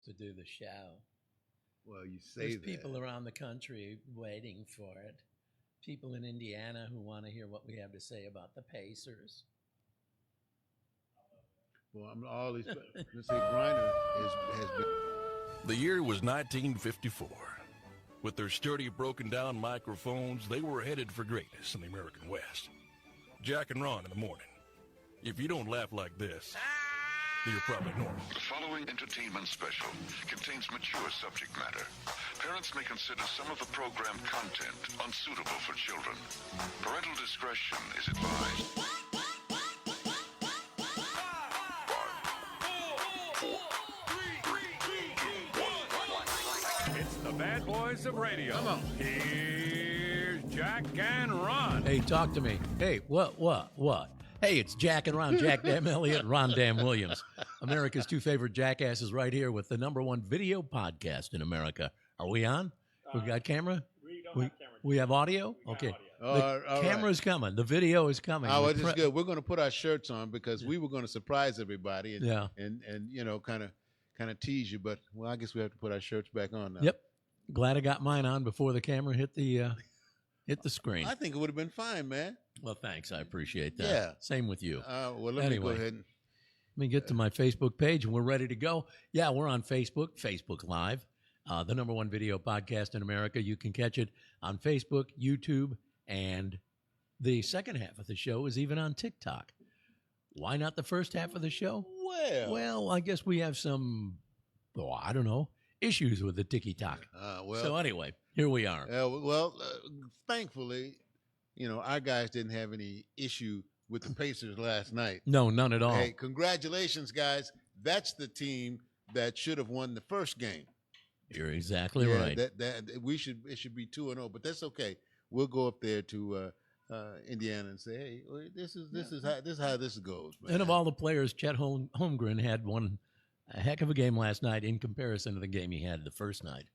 to do the show. Well, you say There's that. people around the country waiting for it. People in Indiana who want to hear what we have to say about the Pacers. Well, I'm always let's say Griner has been. The year was 1954. With their sturdy, broken-down microphones, they were headed for greatness in the American West. Jack and Ron in the morning. If you don't laugh like this, you're probably normal. The following entertainment special contains mature subject matter. Parents may consider some of the program content unsuitable for children. Parental discretion is advised. It's the bad boys of radio. Come on. Here's Jack and Ron. Hey, talk to me. Hey, what? Hey, it's Jack and Ron, Jack Dam Elliott, Ron Dam Williams. America's two favorite jackasses right here with the #1 video podcast in America. Are we on? We got camera? We don't have camera. We have audio? got Okay. audio. The camera's coming. The video is coming. Oh, The it's just good. We're going to put our shirts on because we were going to surprise everybody and Yeah. and you know kind of tease you. But well, I guess we have to put our shirts back on now. Yep. Glad I got mine on before the camera hit the screen. I think it would have been fine, man. Well, thanks. I appreciate that. Yeah. Same with you. Well, let me Anyway. go ahead and. Let me get to my Facebook page and we're ready to go. Yeah, we're on Facebook Live, the #1 video podcast in America. You can catch it on Facebook, YouTube, and the second half of the show is even on TikTok. Why not the first half of the show? Well, I guess we have some, I don't know, issues with the TikTok. So anyway, here we are. Thankfully, our guys didn't have any issue with the Pacers last night. No, none at all. Hey, congratulations, guys. That's the team that should have won the first game. You're exactly Yeah, right. It should be 2-0, but that's okay. We'll go up there to Indiana and say, hey, this is how this goes, man. And of all the players, Chet Holmgren had a heck of a game last night in comparison to the game he had the first night.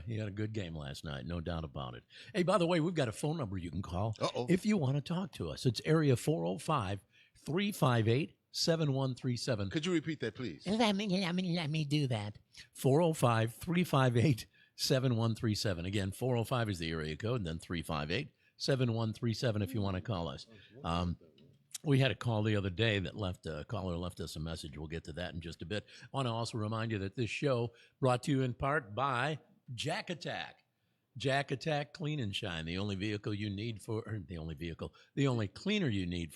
He had a good game last night, no doubt about it. Hey, by the way, we've got a phone number you can call if you want to talk to us. It's area 405-358-7137. Could you repeat that, please? Let me do that. 405-358-7137. Again, 405 is the area code, and then 358-7137 if you want to call us. We had a call the other day that caller left us a message. We'll get to that in just a bit. I want to also remind you that this show brought to you in part by Jack Attack. Jack Attack Clean and Shine, the only cleaner you need for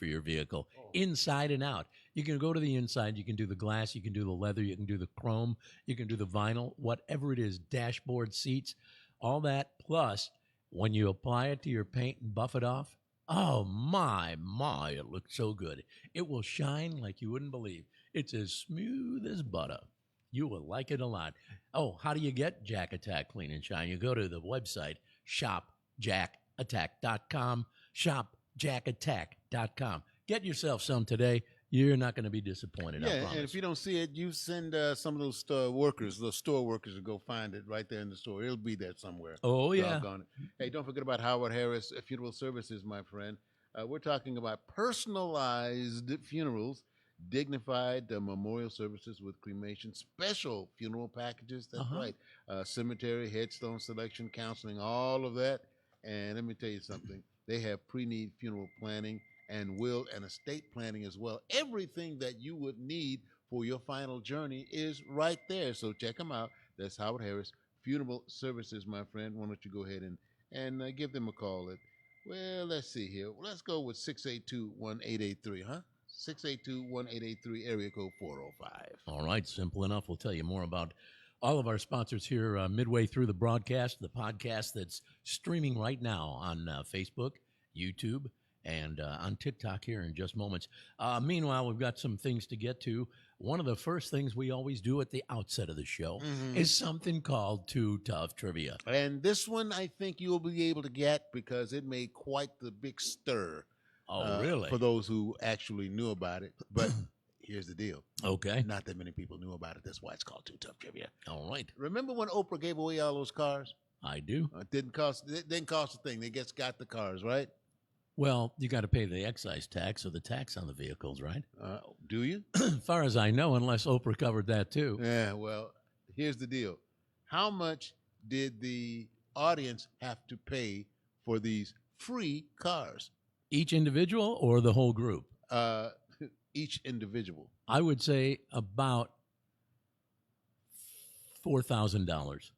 your vehicle, inside and out. You can go to the inside, you can do the glass, you can do the leather, you can do the chrome, you can do the vinyl, whatever it is, dashboard, seats, all that. Plus, when you apply it to your paint and buff it off, oh, my, it looks so good. It will shine like you wouldn't believe. It's as smooth as butter. You will like it a lot. Oh, how do you get Jack Attack Clean and Shine? You go to the website, shopjackattack.com, shopjackattack.com. Get yourself some today. You're not going to be disappointed, I promise. And if you don't see it, you send some of those store workers to go find it right there in the store. It'll be there somewhere. Oh, yeah. Doggone it. Hey, don't forget about Howard Harris Funeral Services, my friend. We're talking about personalized funerals, dignified memorial services with cremation, special funeral packages. That's right. Cemetery, headstone selection, counseling, all of that. And let me tell you something. They have pre-need funeral planning and will and estate planning as well. Everything that you would need for your final journey is right there. So check them out. That's Howard Harris Funeral Services, my friend. Why don't you go ahead and give them a call at, well, let's see here. Let's go with 682-1883, huh? 682-1883, area code 405. All right, simple enough. We'll tell you more about all of our sponsors here midway through the broadcast, the podcast that's streaming right now on Facebook, YouTube, and on TikTok here in just moments. Meanwhile, we've got some things to get to. One of the first things we always do at the outset of the show is something called Too Tough Trivia. And this one I think you'll be able to get because it made quite the big stir. Oh, really? For those who actually knew about it. But here's the deal. Okay. Not that many people knew about it. That's why it's called Too Tough Trivia. All right. Remember when Oprah gave away all those cars? I do. It didn't cost a thing. They just got the cars, right? Well, you got to pay the excise tax or the tax on the vehicles, right? Do you? As far as I know, unless Oprah covered that too. Yeah, well, here's the deal. How much did the audience have to pay for these free cars? Each individual or the whole group? Each individual. I would say about $4,000.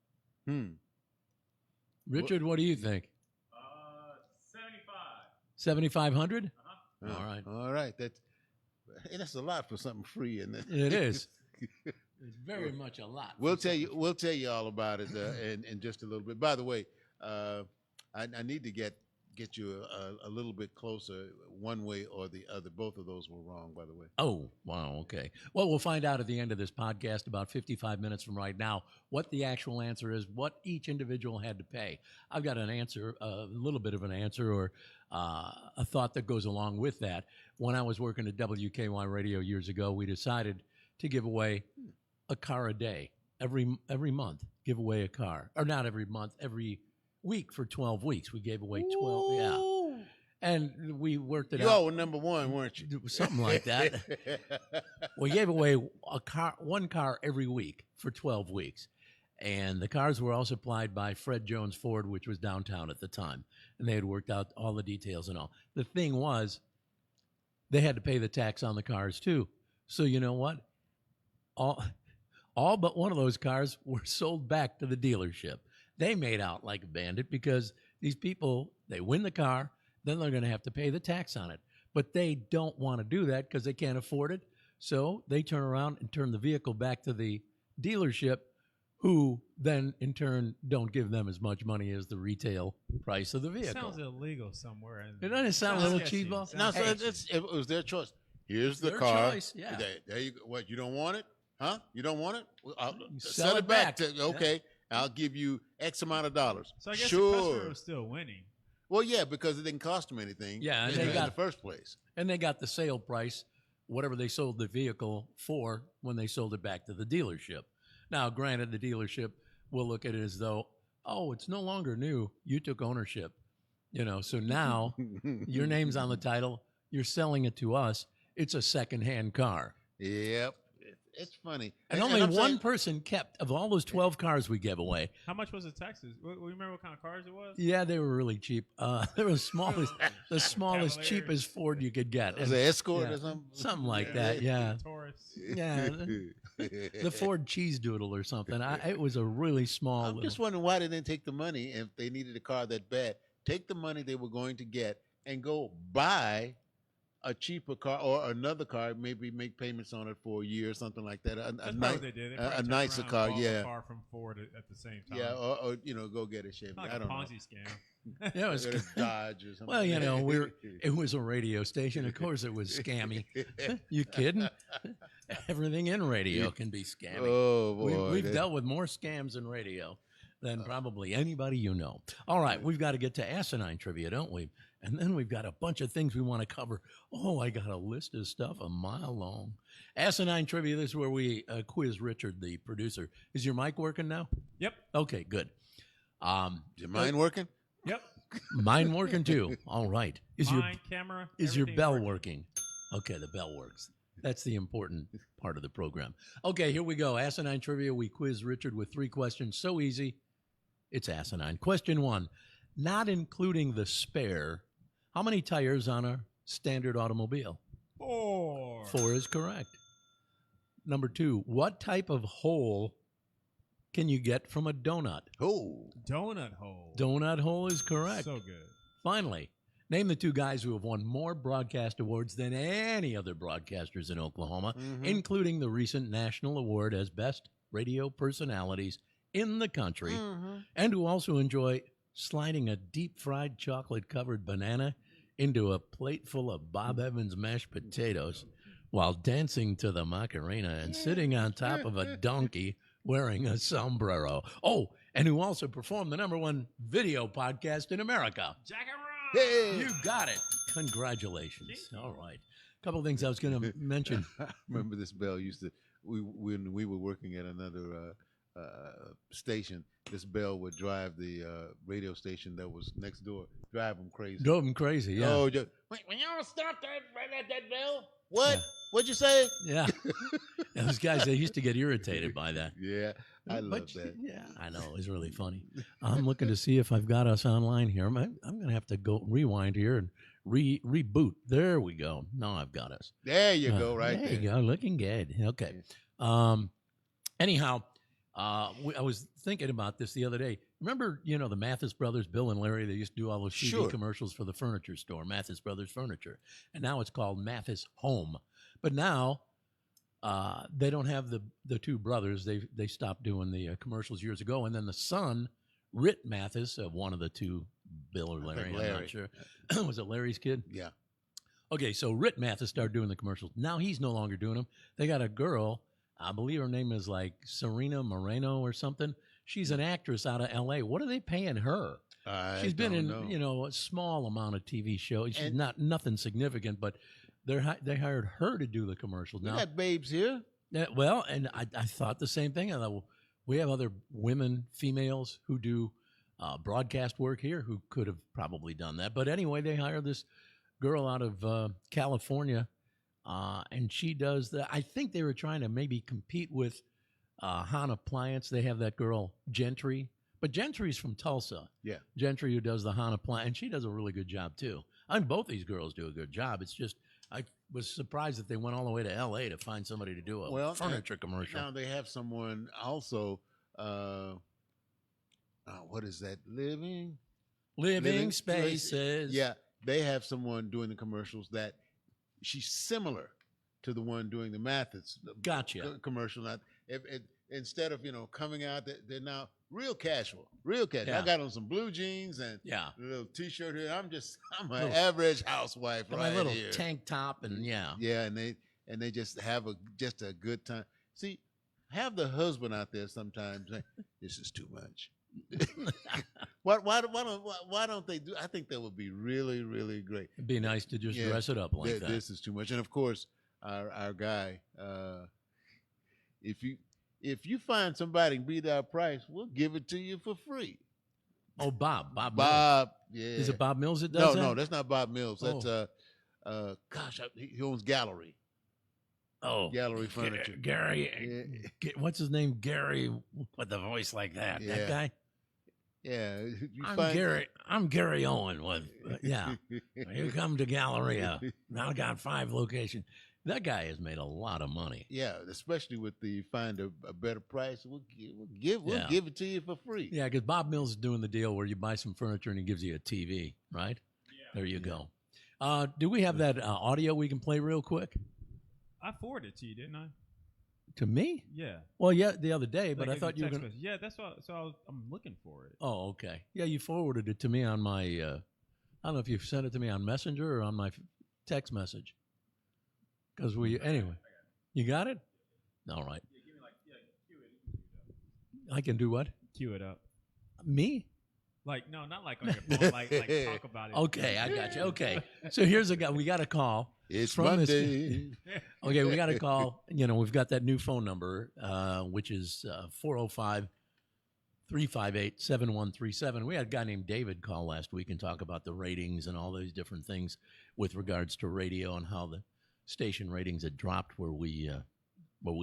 Richard, what do you think? 7,500. All right. That's a lot for something free, isn't it? It is. It's very much a lot. We'll tell you all about it in just a little bit. By the way, I need to get you a little bit closer, one way or the other. Both of those were wrong, by the way. Oh, wow. Okay. Well, we'll find out at the end of this podcast, about 55 minutes from right now, what the actual answer is, what each individual had to pay. I've got an answer, a little bit of an answer, or a thought that goes along with that. When I was working at WKY Radio years ago, we decided to give away a car a day every month. Give away a car, or not every month, every week for 12 weeks. We gave away 12. Ooh. Yeah. And we worked it out. You all were number one, weren't you? Something like that. We gave away one car every week for 12 weeks. And the cars were all supplied by Fred Jones Ford, which was downtown at the time. And they had worked out all the details and all. The thing was, they had to pay the tax on the cars too. So you know what? All but one of those cars were sold back to the dealership. They made out like a bandit because these people, they win the car, then they're going to have to pay the tax on it. But they don't want to do that because they can't afford it. So they turn around and turn the vehicle back to the dealership, who then in turn don't give them as much money as the retail price of the vehicle. It sounds illegal somewhere. It doesn't sound a little cheap. No, so it was their choice. Here's the Their car. choice, yeah. There you go. What, you don't want it? Huh? You don't want it? Well, I'll sell sell it it back. back. Okay. I'll give you X amount of dollars. So I guess the sure. customer was still winning. Well, yeah, because it didn't cost them anything. Yeah, and in they got the first place. And they got the sale price, whatever they sold the vehicle for when they sold it back to the dealership. Now, granted, the dealership will look at it as though, oh, it's no longer new. You took ownership. So now your name's on the title. You're selling it to us. It's a secondhand car. Yep. It's funny. And only one person kept, of all those 12 cars we gave away. How much was the taxes? Remember what kind of cars it was? Yeah, they were really cheap. They were the smallest, cheapest Ford you could get. Was it an Escort or something? Something like that, yeah. Taurus. Yeah. The Ford Cheese Doodle or something. It was a really small. I'm just wondering why they didn't take the money if they needed a car that bad. Take the money they were going to get and go buy a cheaper car or another car, maybe make payments on it for a year or something like that. They did. A nicer car, yeah. A car from Ford at the same time. Yeah, or go get a Chevy. Like I don't a Ponzi scam. Yeah, it was know. Dodge or something. Well, it was a radio station. Of course, it was scammy. You kidding? Everything in radio can be scammy. Oh boy, we've dealt with more scams in radio than probably anybody you know. All right, we've got to get to asinine trivia, don't we? And then we've got a bunch of things we want to cover. Oh, I got a list of stuff a mile long. Asinine trivia, this is where we quiz Richard, the producer. Is your mic working now? Yep. Okay, good. Is your mind working? Yep. Mine working too. All right. Camera. Is your bell working? Okay, the bell works. That's the important part of the program. Okay, here we go. Asinine trivia. We quiz Richard with 3 questions. So easy. It's asinine. Question 1. Not including the spare, how many tires on a standard automobile? 4. 4 is correct. Number 2. What type of hole can you get from a donut? Oh. Donut hole. Donut hole is correct. So good. Finally, name the 2 guys who have won more broadcast awards than any other broadcasters in Oklahoma, including the recent national award as best radio personalities in the country, and who also enjoy sliding a deep-fried chocolate-covered banana into a plate full of Bob Evans mashed potatoes while dancing to the Macarena and sitting on top of a donkey wearing a sombrero. Oh, and who also performed the #1 video podcast in America. Jack and Ron. Hey. You got it. Congratulations. All right. A couple of things I was going to mention. I remember this bell used to, when we were working at another station, this bell would drive the radio station that was next door, drive them crazy. Drove them crazy, yeah. Oh, when y'all stop that bell? What? What'd you say? Yeah. Those guys, they used to get irritated by that. Yeah, I love But, that. Yeah, I know. It's really funny. I'm looking to see if I've got us online here. I'm going to have to go rewind here and reboot. There we go. Now I've got us. There you go, right there. there. You go. Looking good. Okay. Anyhow, I was thinking about this the other day. Remember, the Mathis brothers, Bill and Larry, they used to do all those TV Sure. commercials for the furniture store, Mathis Brothers Furniture. And now it's called Mathis Home. But now they don't have the two brothers. They stopped doing the commercials years ago. And then the son, Rit Mathis, one of the two, Bill or Larry, I'm not sure. Was it Larry's kid? Yeah. Okay, so Rit Mathis started doing the commercials. Now he's no longer doing them. They got a girl, I believe her name is like Serena Moreno or something. She's an actress out of L.A. What are they paying her? She's been in, a small amount of TV shows. She's nothing significant, but they hired her to do the commercials. We Now, got babes here. well, and I thought the same thing. I thought, well, we have other females who do broadcast work here who could have probably done that. But anyway, they hired this girl out of California, and she does the. I think they were trying to maybe compete with Han Appliance. They have that girl Gentry, but Gentry's from Tulsa. Yeah. Gentry, who does the Han Appliance, and she does a really good job too. I mean, both these girls do a good job. It's just I was surprised that they went all the way to L.A. to find somebody to do a furniture commercial. Now they have someone also. What is that? Living Spaces. Yeah, they have someone doing the commercials that she's similar to the one doing the Mathis Gotcha. commercial. Now, instead of coming out, they're now real casual. Yeah. I got on some blue jeans and Yeah. a little T-shirt here. I'm an average housewife Got right my little here. tank top and yeah. and they just have a good time. See, have the husband out there sometimes saying, "This is too much." Why don't they do? I think that would be really, really great. It'd be nice to just dress it up like that. This is too much. And of course, our guy, if you find somebody and beat our price, we'll give it to you for free. Oh, Bob Mills. Yeah. Is it Bob Mills that does that? No, that's not Bob Mills. Oh. That's he owns Gallery. Oh, Gallery Furniture. Gary. What's his name? Gary with the voice like that. Yeah. That guy. Yeah, I'm Gary Owen with You come to Galleria. Now I got 5 locations. That guy has made a lot of money. Yeah, especially with the find a better price, we'll give it to you for free. Yeah, because Bob Mills is doing the deal where you buy some furniture and he gives you a TV, right? Yeah. There you go. Do we have that audio we can play real quick? I forwarded it to you, didn't I? To me? Yeah. Well, yeah, the other day, but Like I thought you were going to. Yeah, that's what. So I'm looking for it. Oh, okay. Yeah, you forwarded it to me on my. I don't know if you sent it to me on Messenger or on my text message. Because anyway, you got it? All right. Yeah, give me cue it. I can do what? Cue it up. Me? Like no, not like on your phone. like talk about it. Okay, I got you. Okay, so here's a guy. We got a call. It's from Monday. Okay, we got a call. We've got that new phone number, which is 405-358-7137. We had a guy named David call last week and talk about the ratings and all those different things with regards to radio and how the station ratings had dropped where we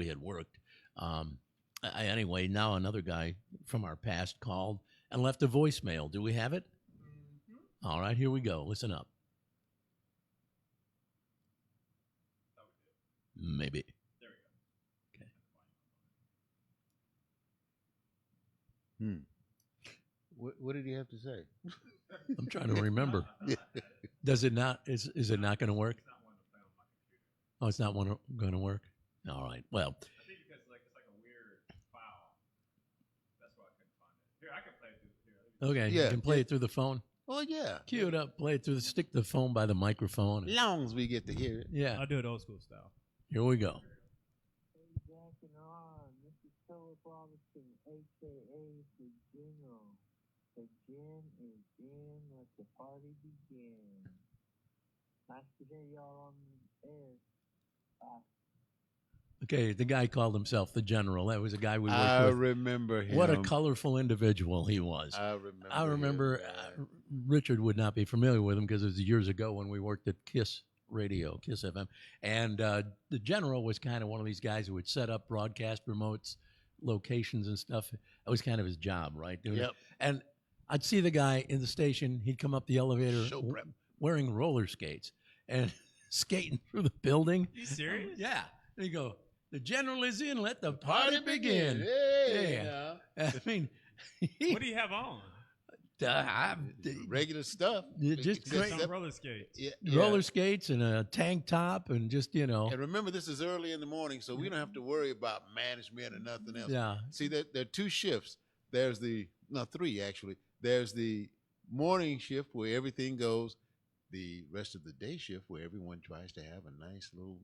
had worked. Anyway, now another guy from our past called and left a voicemail. Do we have it? Mm-hmm. All right, here we go. Listen up. Maybe. There we go. Okay. What did he have to say? I'm trying to remember. Does it not? Is it not going to work? It's not one to play on my computer. Oh, it's not going to work. All right. Well, I think because it's like a weird file. That's why I couldn't find it. Here, I can play it through here. okay. Yeah, You can play it through the phone. Oh yeah. Cue it up. Play it through. Stick the phone by the microphone. Long as we get to hear it. Yeah. I'll do it old school style. Here we go. Hey, Jack and Ron, this is Philip Robinson, a.k.a. The General. The gin is in, let the party begin. Nice to hear y'all on the air. Bye. Okay. The guy called himself the General. That was a guy we worked I with. remember him. What a colorful individual he was. I remember. Richard would not be familiar with him because it was years ago when we worked at KISS radio, Kiss FM. And the general was kind of one of these guys who would set up broadcast remotes, locations and stuff. That was kind of his job, right? Yep. And I'd see the guy in the station. He'd come up the elevator Show prep. wearing roller skates and skating through the building. You serious? Yeah. And he'd go, the general is in, let the party begin. Hey, Yeah. now. I mean, What do you have on? Regular stuff. Just Except- great. Some roller skates. Yeah. roller skates and a tank top and just, And remember, this is early in the morning, so we don't have to worry about management or nothing else. yeah. See, there are two shifts. There's three actually. There's the morning shift where everything goes. The rest of the day shift where everyone tries to have a nice little,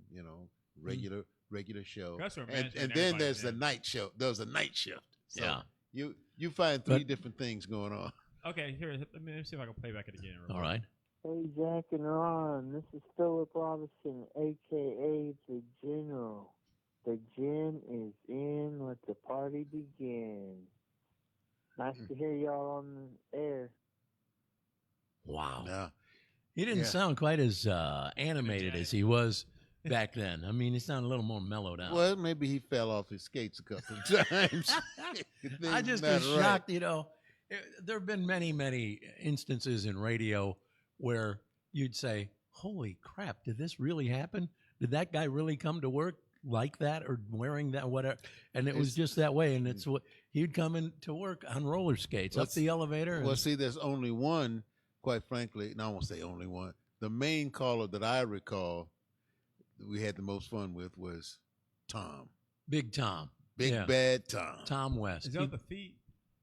regular show. That's where And management then everybody there's the did. night show. There's a night shift. So Yeah. you find three But- different things going on. Okay, here. Let me see if I can play back it again. All right. Hey, Jack and Ron, this is Philip Robinson, a.k.a. The General. The gin is in, let the party begin. Nice to hear y'all on the air. Wow. Yeah. He didn't Yeah. sound quite as animated as he was back then. I mean, he sounded a little more mellowed out. Well, maybe he fell off his skates a couple of times. I just was shocked, there have been many, many instances in radio where you'd say, holy crap, did this really happen? Did that guy really come to work like that or wearing that, whatever? And it was It's- just that way. And it's what he'd come in to work on roller skates up Let's- the elevator. Well, see, there's only one, quite frankly, and I won't say only one. The main caller that I recall that we had the most fun with was Tom. Big Tom. Big Yeah. Bad Tom. Tom West. Is that the feet?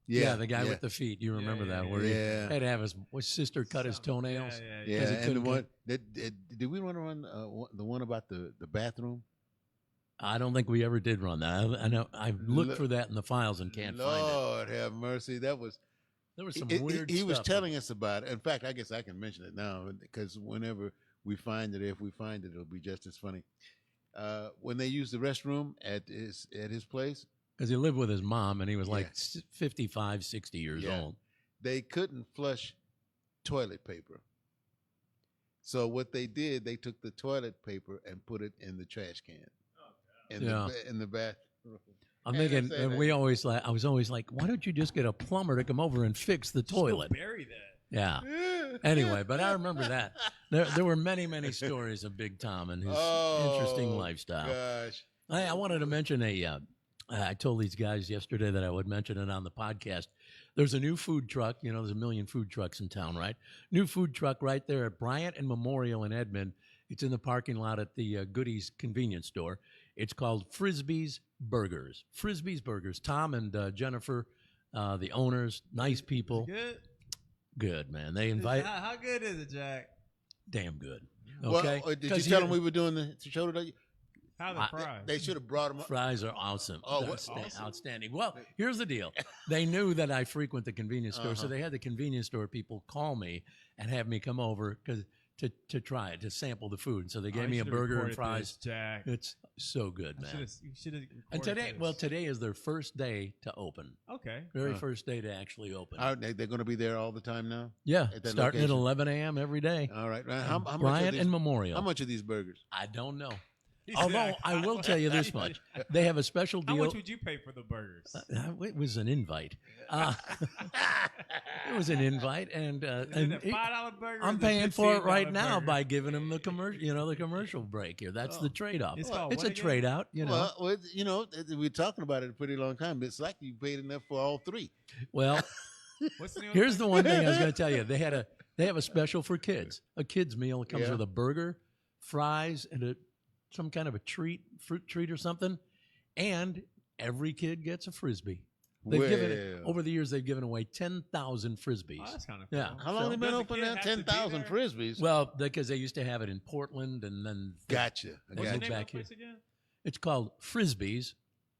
Yeah, the guy with the feet. You remember yeah, that? Where yeah. he had to have his sister cut his toenails. Yeah, Because he and the couldn't one did we want to run the one about the bathroom? I don't think we ever did run that. I know I've looked Look- for that in the files and can't find it. Lord have mercy, that was There was some He- weird he was stuff. telling us about it. In fact, I guess I can mention it now because whenever we find it, if we find it, it'll be just as funny. When they used the restroom at his place, because he lived with his mom and he was Yeah. like 55, 60 years Yeah. old. they couldn't flush toilet paper. So what they did, they took the toilet paper and put it in the trash can. In Yeah. in the bathroom. I'm And I thinking, say and that- I was always like, why don't you just get a plumber to come over and fix the toilet? Bury that. Yeah. Anyway, but I remember that. There were many, many stories of Big Tom and his interesting Oh, lifestyle. Gosh. I wanted to mention I told these guys yesterday that I would mention it on the podcast. There's a new food truck. There's a million food trucks in town, right? New food truck right there at Bryant and Memorial in Edmond. It's in the parking lot at the Goodies convenience store. It's called Frisbee's Burgers. Frisbee's Burgers. Tom and Jennifer, the owners, nice people. Good. Good, man. They invite. How good is it, Jack? Damn good. Well, Okay. did you 'Cause tell them we were doing the show today? How the fries? They should have brought them up. Fries are awesome. Oh, They're what- outstanding. Well, here's the deal. They knew that I frequent the convenience store, so Uh-huh. they had the convenience store people call me and have me come over to try it, to sample the food. So they gave you me a should've burger and recorded fries. this, Jack. It's so good, man. You should have. And today is their first day to open. Okay. Very Huh. first day to actually open. They're going to be there all the time now. Yeah, at that starting at location? 11 a.m. every day. All right. How much are Bryant these, and Memorial. How much are these burgers? I don't know. He Although said, I will tell you this much: they have a special How deal. much would you pay for the burgers? It was an invite. It was an invite, and Is it a it- $5 burger? or I'm is it a paying for it right $15 now burger? by giving them the commercial, the commercial break here. That's the trade-off. It's called It's what a again? trade-out, Well, we're talking about it a pretty long time, but it's like you paid enough for all three. Well, What's the name of here's the the one thing I was going to tell you. They have a special for kids. A kids meal. It comes Yeah. with a burger, fries, and some kind of a fruit treat or something. And every kid gets a Frisbee. They've given Well. over the years. They've given away 10,000 Frisbees. Oh, that's kind of Yeah. cool. How long So- they been Does the open kid now? have to be 10,000 there? frisbees. Well, because they used to have it in Portland, and then Gotcha. I What's the gotcha. name back of the here. place again? It's called Frisbee's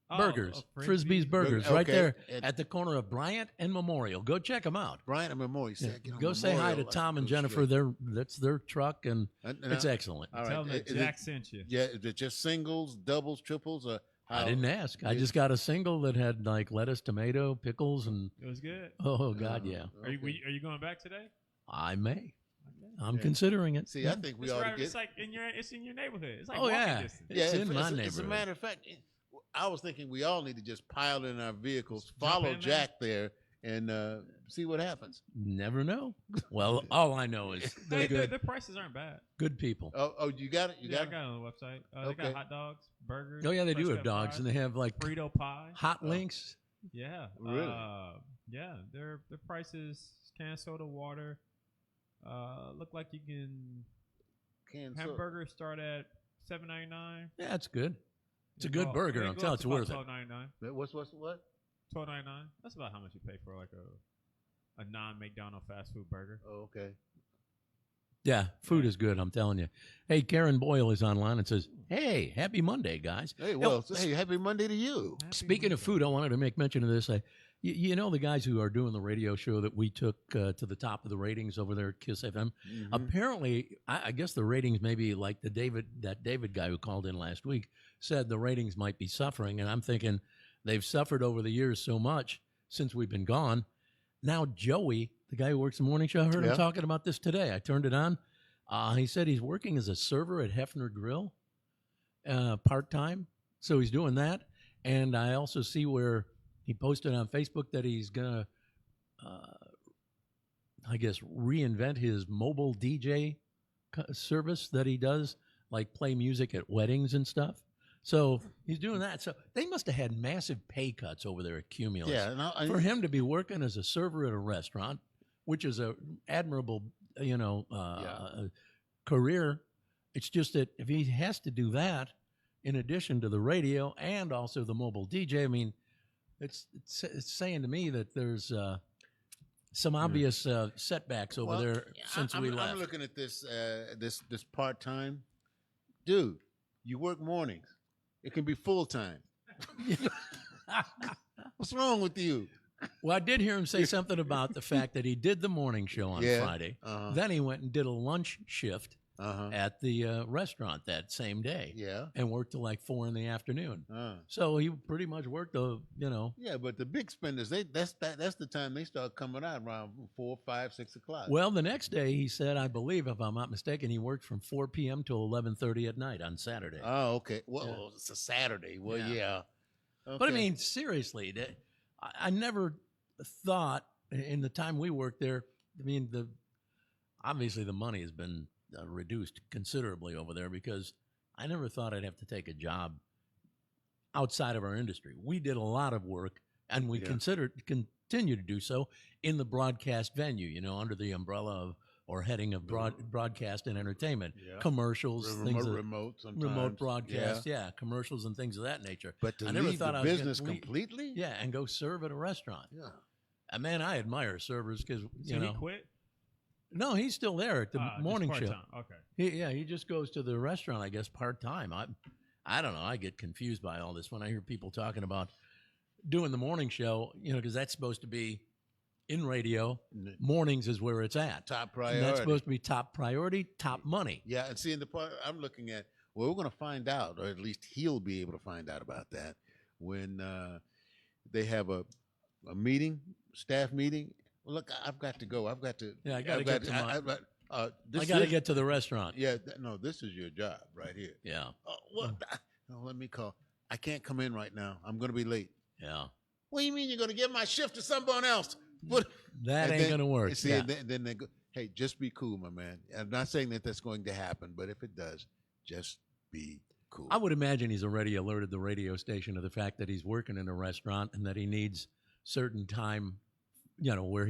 Oh, Burgers. oh, Frisbee's Burgers, Burger- right okay. there And- at the corner of Bryant and Memorial. Go check them out. Bryant and Memorial. Yeah. Said, get on Go say hi to Memorial, Tom and go Jennifer. straight. That's their truck, and it's excellent. All Tell right. them that Is Jack it, sent you. yeah, is it just singles, doubles, triples, or I how- didn't ask. I Yeah. just got a single that had like lettuce, tomato, pickles, and It was good. oh god, yeah. Are you going back today? I may. I'm considering it. See, I think we It's, ought to right, get. it's like it's in your neighborhood. It's like Oh, walking yeah. distance. It's in my As a neighborhood. matter of fact, I was thinking we all need to just pile in our vehicles, Jump follow in there. Jack there, and see what happens. Never know. Well, all I know is they're Hey, good. the prices aren't bad. Good people. Oh, you got it. You Yeah, I got it. got it on the website. They Okay. got hot dogs, burgers. Oh yeah, they do fresh have cut dogs, fries, and they have like Frito pie. hot links. Yeah. Really? Yeah. Their prices: can soda, water. Look like you can Canned soda. hamburgers start at $7.99. Yeah, it's good. It's a good burger. I'm telling you, it's worth it. $12.99. What? $12.99. That's about how much you pay for like a non-McDonald's fast food burger. Oh, okay. Yeah, food is good. I'm telling you. Hey, Karen Boyle is online and says, "Hey, happy Monday, guys." Hey, well, hey, happy Monday to you. Speaking of food, I wanted to make mention of this. You know the guys who are doing the radio show that we took to the top of the ratings over there at Kiss FM. Mhm. Apparently, I guess the ratings maybe like that David guy who called in last week said the ratings might be suffering, and I'm thinking they've suffered over the years so much since we've been gone. Now Joey, the guy who works the morning show, I heard him talking about this today. I turned it on. He said he's working as a server at Hefner Grill, part time. So he's doing that, and I also see where he posted on Facebook that he's gonna, I guess, reinvent his mobile DJ service that he does, like play music at weddings and stuff. So he's doing that. So they must have had massive pay cuts over there at Cumulus. Yeah, and For him to be working as a server at a restaurant, which is a admirable, career. It's just that if he has to do that in addition to the radio and also the mobile DJ, I mean, it's saying to me that there's some obvious setbacks over there since we left. I'm looking at this this part time, dude. You work mornings. It can be full time. What's wrong with you? Well, I did hear him say something about the fact that he did the morning show on Friday. Uh-huh. Then he went and did a lunch shift Uh-huh. at the restaurant that same day. Yeah. And worked till like 4 p.m. Uh. So he pretty much worked Yeah, but the big spenders, that's the time they start coming out around 4, 5, 6 o'clock. Well, the next day he said, I believe, if I'm not mistaken, he worked from 4 p.m. till 11:30 at night on Saturday. Oh, okay. Well, it's a Saturday. Well, yeah. Okay. But I mean, seriously, I never thought in the time we worked there. I mean, obviously the money has been reduced considerably over there because I never thought I'd have to take a job outside of our industry. We did a lot of work, and we continue to do so in the broadcast venue. Under the umbrella of or heading of broadcast and entertainment, commercials, remote broadcast, commercials and things of that nature. But to I never leave thought the I was business gonna completely? Yeah, and go serve at a restaurant. Yeah. Man, I admire servers because, So he quit? No, he's still there at the morning just show. part-time. Okay. He just goes to the restaurant, I guess, part-time. I don't know. I get confused by all this when I hear people talking about doing the morning show, because that's supposed to be in radio. Mornings is where it's at. Top priority. And that's supposed to be top priority, top money. Yeah, and see, in the part I'm looking at, we're going to find out, or at least he'll be able to find out about that when they have a meeting, staff meeting. Well, look, I've got to go. I've got to. Yeah, I got to get to my. I got to get to the restaurant. Yeah, no, this is your job right here. Yeah. No, let me call. I can't come in right now. I'm going to be late. Yeah. What do you mean you're going to give my shift to someone else? What? That ain't going to work. See, and then they go, hey, just be cool, my man. I'm not saying that that's going to happen, but if it does, just be cool. I would imagine he's already alerted the radio station of the fact that he's working in a restaurant and that he needs certain time, where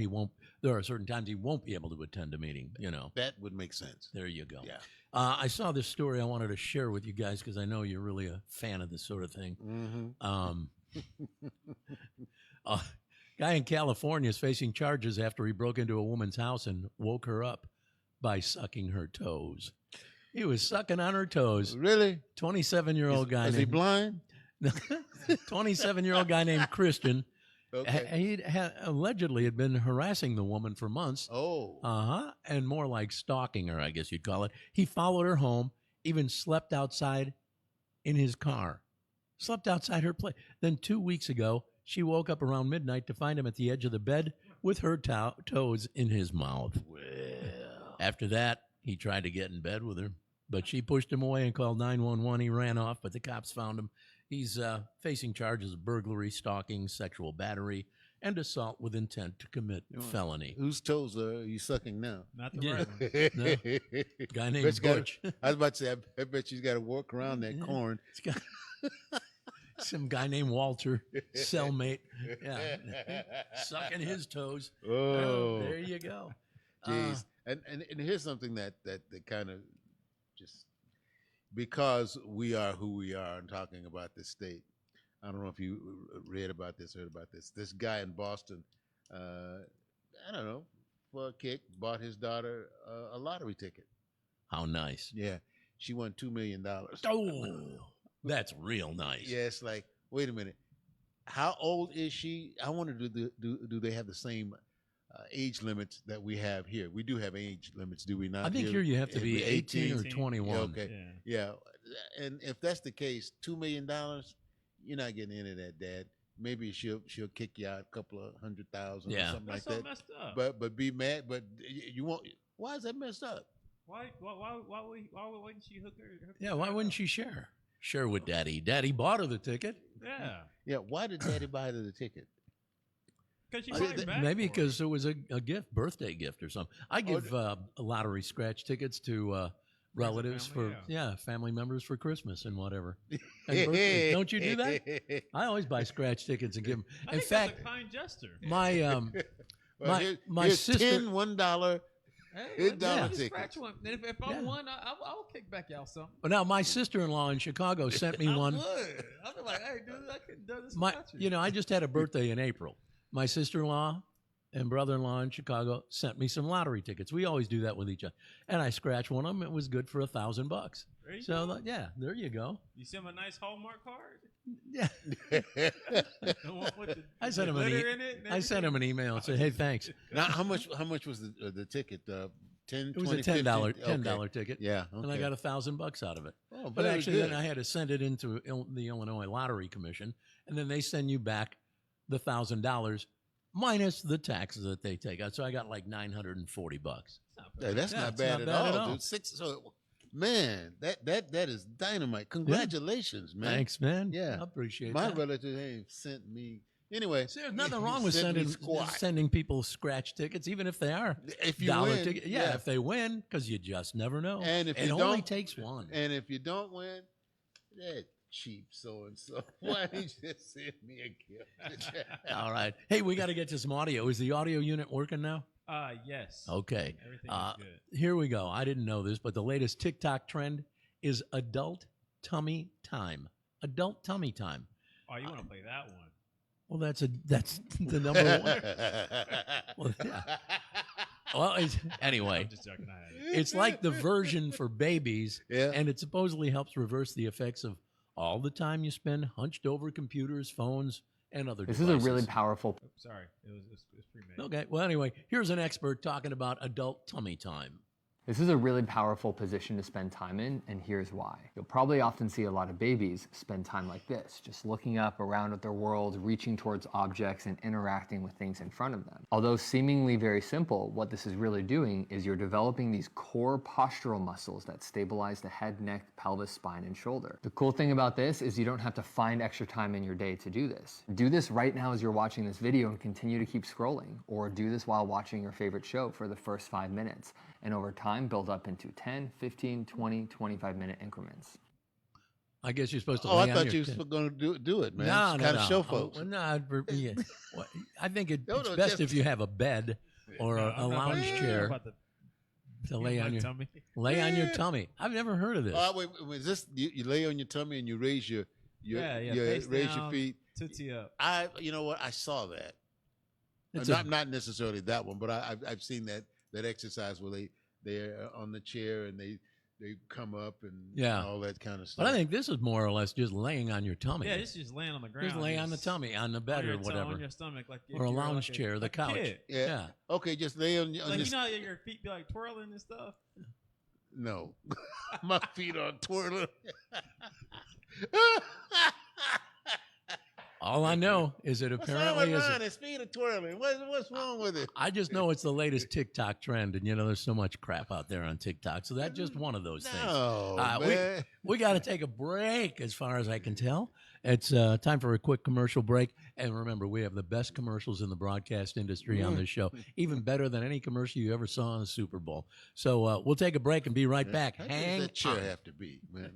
there are certain times he won't be able to attend a meeting, That would make sense. There you go. Yeah. I saw this story I wanted to share with you guys because I know you're really a fan of this sort of thing. Guy in California is facing charges after he broke into a woman's house and woke her up by sucking her toes. He was sucking on her toes. Really? 27-year-old guy. Is he blind? 27-year-old guy named Christian. Okay. He allegedly had been harassing the woman for months. Oh. And more like stalking her, I guess you'd call it. He followed her home, even slept outside in his car. Slept outside her place. Then 2 weeks ago, she woke up around midnight to find him at the edge of the bed with her toes in his mouth. After that, he tried to get in bed with her, but she pushed him away and called 911. He ran off, but the cops found him. He's facing charges of burglary, stalking, sexual battery, and assault with intent to commit felony. Whose toes are you sucking now? Not the Yeah. right one. No. Guy named Butch. I was about to say, I bet she's got to walk around that corn. It's got some guy named Walter, cellmate, sucking his toes. Oh, There you go. jeez. And here's something that kind of just, because we are who we are and talking about this state. I don't know if you read about this, heard about this. This guy in Boston, I don't know, for a kick, bought his daughter a lottery ticket. How nice. Yeah, she won $2 million. Oh, that's real nice. Yeah, it's like, wait a minute, how old is she? I wonder, do they have the same age limits that we have here? We do have age limits, do we not? I think here you have to be 18 or 21. Yeah, okay. Yeah, and if that's the case, $2 million, you're not getting into that, Dad. Maybe she'll kick you out a couple of 100,000 or something That's like so that. messed up. But be mad. But you won't. Why is that messed up? Why wouldn't she hook her? Yeah, why wouldn't she share? Share with Daddy. Daddy bought her the ticket. Yeah. Yeah. Why did Daddy buy her the ticket? Because she probably back Maybe for it. because it was a gift, birthday gift or something. I give lottery scratch tickets to relatives family, for family members for Christmas and whatever. And birthdays. Don't you do that? I always buy scratch tickets and give them. I In think fact, that's a kind gesture. my my here's sister 10 $1 Hey, $8 let me tickets. scratch one. And if I won, I'll kick back y'all something. Well, now my sister-in-law in Chicago sent me I one. would. I'd be like, hey, dude, I could do this My, without you. you know, I just had a birthday in April. My sister-in-law and brother-in-law in Chicago sent me some lottery tickets. We always do that with each other. And I scratched one of them. It was good for $1,000. There you So go. yeah, there you go. You send him a nice Hallmark card? Yeah, The one with the- I sent the him an glitter in it and I sent him an email and said, "Hey, thanks." Now, how much was the ticket? 10, It was 20, a $10 15? $10 ticket. Yeah, And I got $1,000 out of it. Oh, But very actually, good. then I had to send it into the Illinois Lottery Commission, and then they send you back the $1,000 minus the taxes that they take out. So I got like $940. Hey, that's Yeah, not it's bad, not at, bad all, at all. dude. Man, that is dynamite. Congratulations, man. Thanks, man. Yeah. I appreciate My that. relative ain't sent me. Anyway, See, there's nothing he wrong with sent me sending squat. people scratch tickets, even if they are If you dollar win, tickets. yeah. If they win, because you just never know. And if it you only don't- takes one. And if you don't win, that cheap so and so. Why did you just send me a gift? All right. Hey, we got to get to some audio. Is the audio unit working now? Yes. Okay. Everything is good. Here we go. I didn't know this, but the latest TikTok trend is adult tummy time. Adult tummy time. Oh, you want to play that one? Well, that's the number one. Well, yeah. Well, anyway, I'm just joking. I had it. it's like the version for babies, Yeah. and it supposedly helps reverse the effects of all the time you spend hunched over computers, phones, and other This devices. is a really powerful. Oops, sorry. It was pre-made. Okay. Well, anyway, here's an expert talking about adult tummy time. This is a really powerful position to spend time in, and here's why. You'll probably often see a lot of babies spend time like this, just looking up around at their world, reaching towards objects, and interacting with things in front of them. Although seemingly very simple, what this is really doing is you're developing these core postural muscles that stabilize the head, neck, pelvis, spine, and shoulder. The cool thing about this is you don't have to find extra time in your day to do this. Do this right now as you're watching this video and continue to keep scrolling, or do this while watching your favorite show for the first 5 minutes. And over time, build up into 10, 15, 20, 25-minute increments. I guess you're supposed to. Oh, lay I on thought your you were going to do it, man. No, It's no, kind no. of show Oh, folks. well, no, yeah. Well, I think it's No, best just- if you have a bed or a lounge chair About the, to lay on your tummy. lay on your tummy. I've never heard of this. Wait, is this you lay on your tummy and you raise your face raise your down, feet? Tootsie up. You know what? I saw that. It's Not necessarily that one, but I've seen that exercise where they're on the chair and they come up and Yeah. all that kind of stuff. But I think this is more or less just laying on your tummy. Yeah, it's just laying on the ground. just lay on the tummy, on the bed on or your whatever, on your stomach, like if or a you were lounge like chair, the like a couch. kid. Yeah. Okay, just lay on Like this. you know, how your feet be like twirling and stuff. No, my feet are twirling. All I know is that What's wrong apparently with is. mine? Its feet are twirling. What's wrong with it? I just know it's the latest TikTok trend, and there's so much crap out there on TikTok. So that's just one of those things. Man. We got to take a break, as far as I can tell. It's time for a quick commercial break. And remember, we have the best commercials in the broadcast industry on this show, even better than any commercial you ever saw on the Super Bowl. So we'll take a break and be right back. How does Hang that chair on. have to be, man?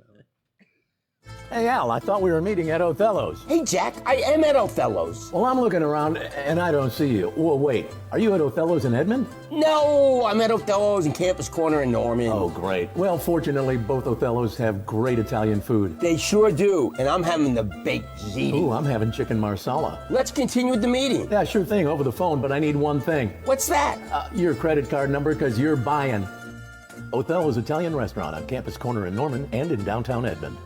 Hey, Al, I thought we were meeting at Othello's. Hey, Jack, I am at Othello's. Well, I'm looking around, and I don't see you. Well, wait, are you at Othello's in Edmond? No, I'm at Othello's in Campus Corner in Norman. Oh, great. Well, fortunately, both Othello's have great Italian food. They sure do, and I'm having the baked ziti. Ooh, I'm having chicken marsala. Let's continue with the meeting. Yeah, sure thing, over the phone, but I need one thing. What's that? Your credit card number, because you're buying. Othello's Italian Restaurant on Campus Corner in Norman and in downtown Edmond.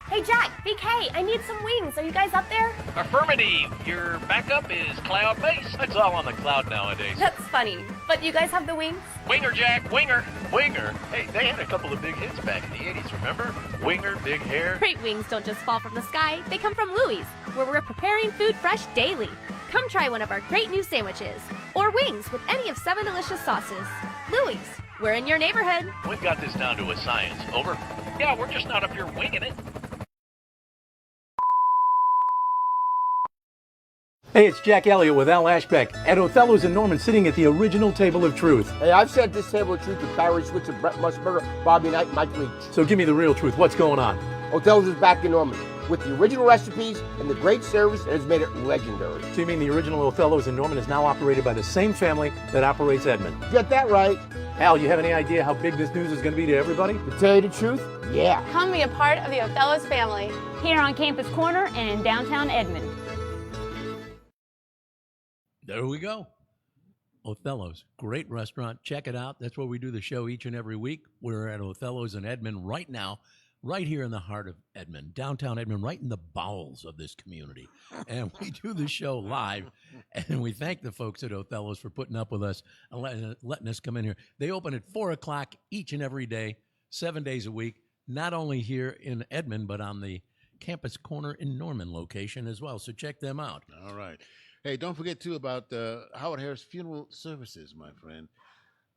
Hey, Jack, BK, I need some wings. Are you guys up there? Affirmative. Your backup is cloud-based. It's all on the cloud nowadays. That's funny. But you guys have the wings? Winger, Jack, winger. Winger? Hey, they had a couple of big hits back in the 80s, remember? Winger, big hair. Great wings don't just fall from the sky. They come from Louie's, where we're preparing food fresh daily. Come try one of our great new sandwiches. Or wings with any of 7 delicious sauces. Louie's, we're in your neighborhood. We've got this down to a science. Over. Yeah, we're just not up here winging it. Hey, it's Jack Elliott with Al Ashbeck at Othello's in Norman, sitting at the original table of truth. Hey, I've set this table of truth with Barry Switzer, Brett Musburger, Bobby Knight, and Mike Leach. So give me the real truth. What's going on? Othello's is back in Norman with the original recipes and the great service that has made it legendary. So you mean the original Othello's in Norman is now operated by the same family that operates Edmond? You got that right. Al, you have any idea how big this news is going to be to everybody? To tell you the truth, yeah. Come be a part of the Othello's family. Here on Campus Corner and in downtown Edmond. There we go. Othello's, great restaurant. Check it out. That's where we do the show each and every week. We're at Othello's in Edmond right now, right here in the heart of Edmond, downtown Edmond, right in the bowels of this community. And we do the show live. And we thank the folks at Othello's for putting up with us and letting us come in here. They open at 4 o'clock each and every day, 7 days a week, not only here in Edmond, but on the Campus Corner in Norman location as well. So check them out. All right. Hey, don't forget, too, about Howard Harris Funeral Services, my friend.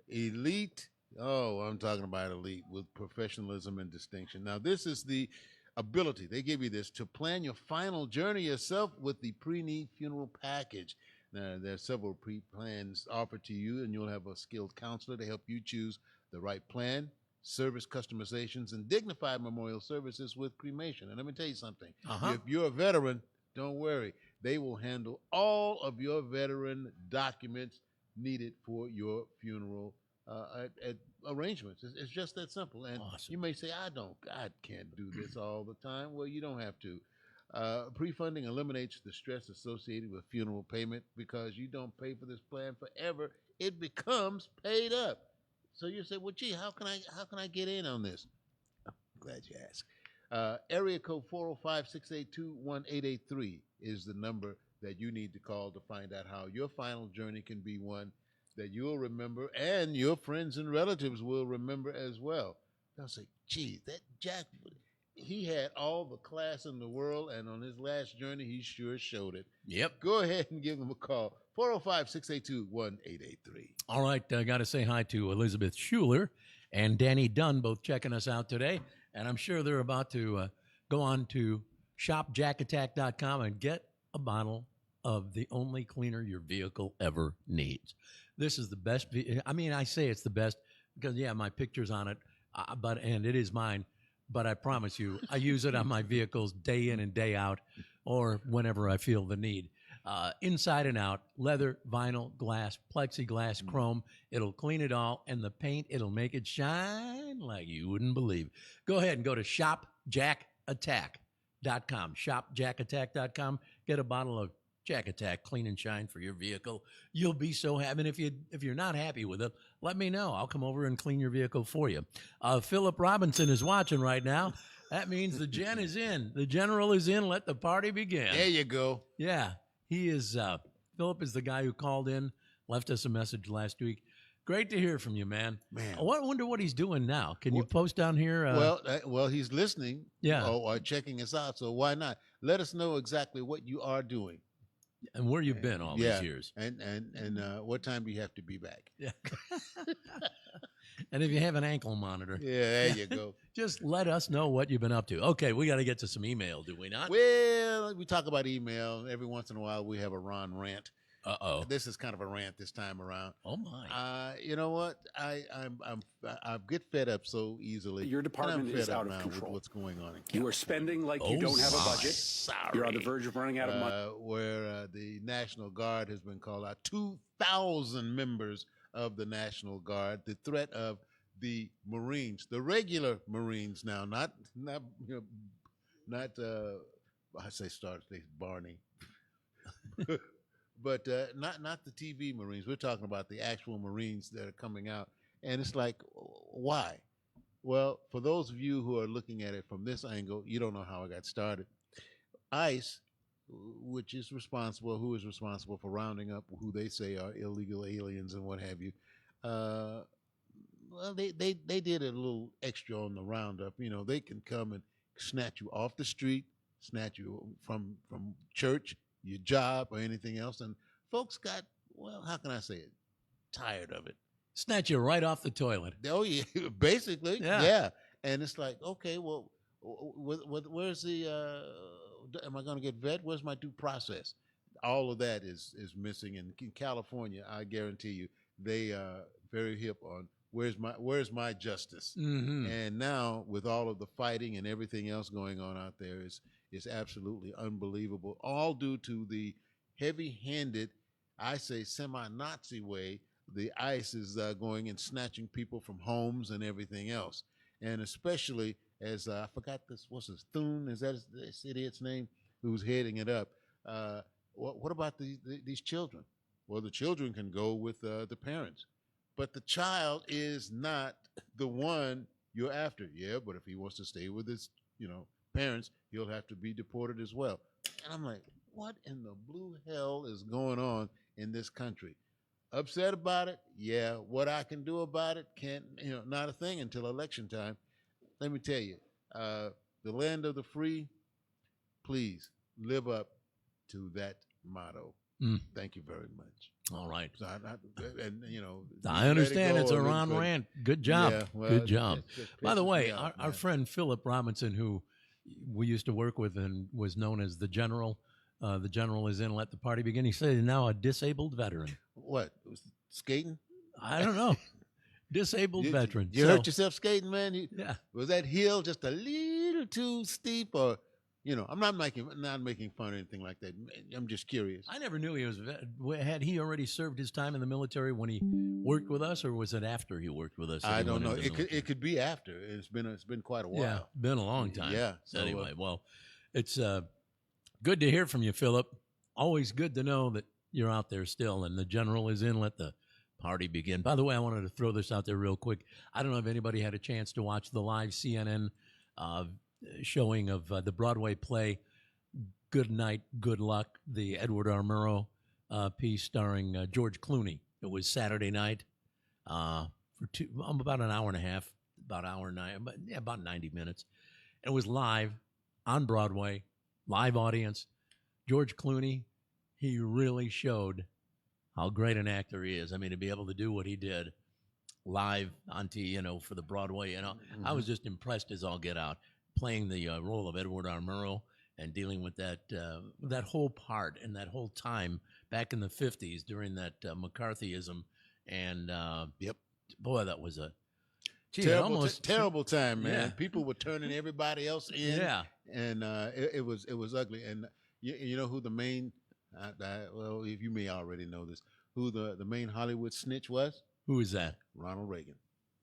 Elite. Oh, I'm talking about elite with professionalism and distinction. Now, this is the ability, they give you this, to plan your final journey yourself with the pre-need funeral package. Now, there are several pre-plans offered to you, and you'll have a skilled counselor to help you choose the right plan, service customizations, and dignified memorial services with cremation. And let me tell you something. If you're a veteran, don't worry. They will handle all of your veteran documents needed for your funeral arrangements. It's just that simple. And you may say, I can't do this all the time. Well, you don't have to. Pre-funding eliminates the stress associated with funeral payment because you don't pay for this plan forever. It becomes paid up. So you say, well, gee, how can I get in on this? I'm glad you asked. Area code 405-682-1883 is the number that you need to call to find out how your final journey can be one that you'll remember and your friends and relatives will remember as well. They'll say, gee, that Jack, he had all the class in the world, and on his last journey, he sure showed it. Yep. Go ahead and give him a call, 405-682-1883. All right, I got to say hi to Elizabeth Schuler and Danny Dunn, both checking us out today. And I'm sure they're about to go on to shopjackattack.com and get a bottle of the only cleaner your vehicle ever needs. This is the best. I mean, I say it's the best because, yeah, my picture's on it, and it is mine. But I promise you, I use it on my vehicles day in and day out or whenever I feel the need. Inside and out, leather, vinyl, glass, plexiglass, chrome. It'll clean it all, and the paint, it'll make it shine like you wouldn't believe. Go ahead and go to shopjackattack.com. Shopjackattack.com. Get a bottle of Jack Attack Clean and Shine for your vehicle. You'll be so happy. And if you're not happy with it, let me know. I'll come over and clean your vehicle for you. Philip Robinson is watching right now. That means the gen is in. The general is in. Let the party begin. There you go. Yeah. He is, Philip is the guy who called in, left us a message last week. Great to hear from you, man. I wonder what he's doing now. Can you post down here? Well, he's listening. Yeah. Or checking us out. So why not? let us know exactly what you are doing and where you've been all these years, and what time do you have to be back? Yeah. And if you have an ankle monitor, there you go. Just let us know what you've been up to. Okay, we got to get to some email, do we not? Well, we talk about email every once in a while. We have a Ron rant. Uh-oh. This is kind of a rant this time around. Oh my! You know what? I get fed up so easily. Your department is out of control. With what's going on in California. You are spending like you don't have a budget. Sorry. You're on the verge of running out of money. Where the National Guard has been called out, 2,000 members of the National Guard. The threat of the Marines, the regular Marines now, not I say Star State Barney. But not the TV Marines. We're talking about the actual Marines that are coming out. And it's like, why? Well, for those of you who are looking at it from this angle, you don't know how it got started. ICE, which is responsible, who is responsible for rounding up who they say are illegal aliens and what have you, well, they did a little extra on the roundup. You know, they can come and snatch you off the street, snatch you from church, your job, or anything else. And folks got, well, how can I say it? Tired of it. Snatch you right off the toilet. Oh, yeah, basically. Yeah. Yeah. And it's like, okay, well, where's the, am I going to get vet? Where's my due process? All of that is missing. And in California, I guarantee you, they are very hip on where's my justice. Mm-hmm. And now with all of the fighting and everything else going on out there is absolutely unbelievable, all due to the heavy-handed, I say semi-Nazi way the ICE is going and snatching people from homes and everything else. And especially as I forgot this, what's his Thune? Is that this idiot's name? Who's heading it up? What about these children? Well, the children can go with the parents, but the child is not the one you're after. Yeah, but if he wants to stay with his, parents, he'll have to be deported as well. And I'm like, what in the blue hell is going on in this country? Upset about it? Yeah. What I can do about it? Can't, not a thing until election time. Let me tell you, the land of the free, please live up to that motto. Thank you very much. All right. So I understand it's a Ron rant. Good job. Yeah, well, good job. just By the pisses way, me off, our man. friend Philip Robinson, who we used to work with and was known as the General is in Let the Party Begin. He said he's now a disabled veteran. What? Skating? I don't know. Disabled veteran. You hurt yourself skating, man? Yeah. Was that hill just a little too steep, or I'm not making fun or anything like that. I'm just curious. I never knew he was. Had he already served his time in the military when he worked with us, or was it after he worked with us? I don't know. It could be after. It's been quite a while. Yeah, been a long time. Yeah. So, anyway, well, it's good to hear from you, Philip. Always good to know that you're out there still, and the General is in. Let the party begin. By the way, I wanted to throw this out there real quick. I don't know if anybody had a chance to watch the live CNN showing of the Broadway play Good Night, Good Luck, the Edward R. Murrow piece starring George Clooney. It was Saturday night for about an hour and a half, about 90 minutes. It was live on Broadway, live audience. George Clooney, he really showed how great an actor he is. I mean, to be able to do what he did live for the Broadway, I was just impressed as all get out, playing the role of Edward R. Murrow and dealing with that whole part and that whole time back in the 50s during that McCarthyism. And boy, that was a terrible time, man. Yeah. People were turning everybody else in. Yeah. And it was ugly. And you know who the main, well, if you may already know this, who the main Hollywood snitch was? Who is that? Ronald Reagan.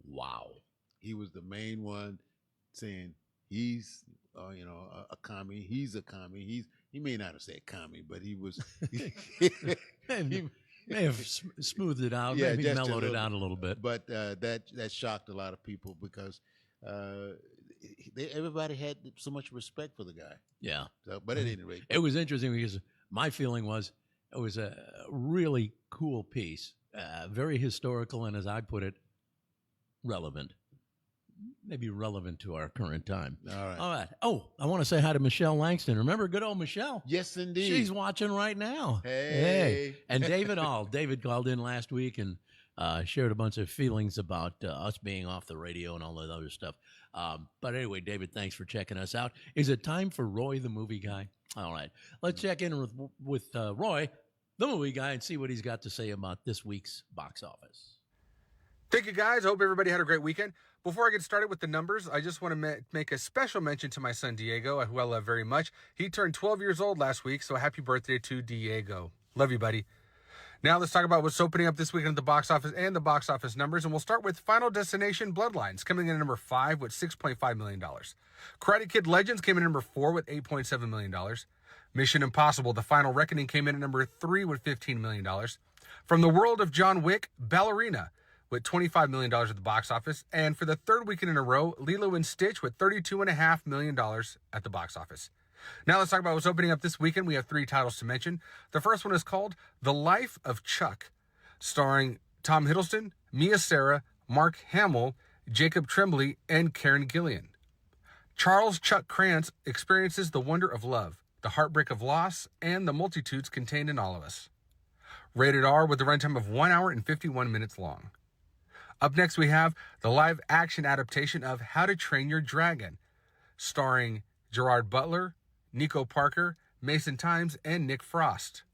Wow. He was the main one saying he's, a commie. He's a commie. He may not have said commie, but he was. He may have smoothed it out, maybe mellowed it out a little bit. But that shocked a lot of people because everybody had so much respect for the guy. Yeah. So, but at any rate, it was interesting because my feeling was it was a really cool piece, very historical, and as I put it, relevant. maybe relevant to our current time. All right. All right. Oh, I want to say hi to Michelle Langston. Remember good old Michelle? Yes, indeed. She's watching right now. Hey. And David David called in last week and shared a bunch of feelings about us being off the radio and all that other stuff. But anyway, David, thanks for checking us out. Is it time for Roy, the movie guy? All right. Let's check in with Roy, the movie guy, and see what he's got to say about this week's box office. Thank you, guys. I hope everybody had a great weekend. Before I get started with the numbers, I just want to make a special mention to my son, Diego, who I love very much. He turned 12 years old last week, so happy birthday to Diego. Love you, buddy. Now let's talk about what's opening up this weekend at the box office and the box office numbers, and we'll start with Final Destination Bloodlines, coming in at number 5 with $6.5 million. Karate Kid Legends came in at number 4 with $8.7 million. Mission Impossible, The Final Reckoning came in at number 3 with $15 million. From the world of John Wick, Ballerina, with $25 million at the box office. And for the third weekend in a row, Lilo and Stitch with $32.5 million at the box office. Now let's talk about what's opening up this weekend. We have 3 titles to mention. The first one is called The Life of Chuck, starring Tom Hiddleston, Mia Sara, Mark Hamill, Jacob Tremblay, and Karen Gillian. Charles Chuck Krantz experiences the wonder of love, the heartbreak of loss, and the multitudes contained in all of us. Rated R with a runtime of 1 hour and 51 minutes long. Up next, we have the live-action adaptation of How to Train Your Dragon, starring Gerard Butler, Nico Parker, Mason Times, and Nick Frost.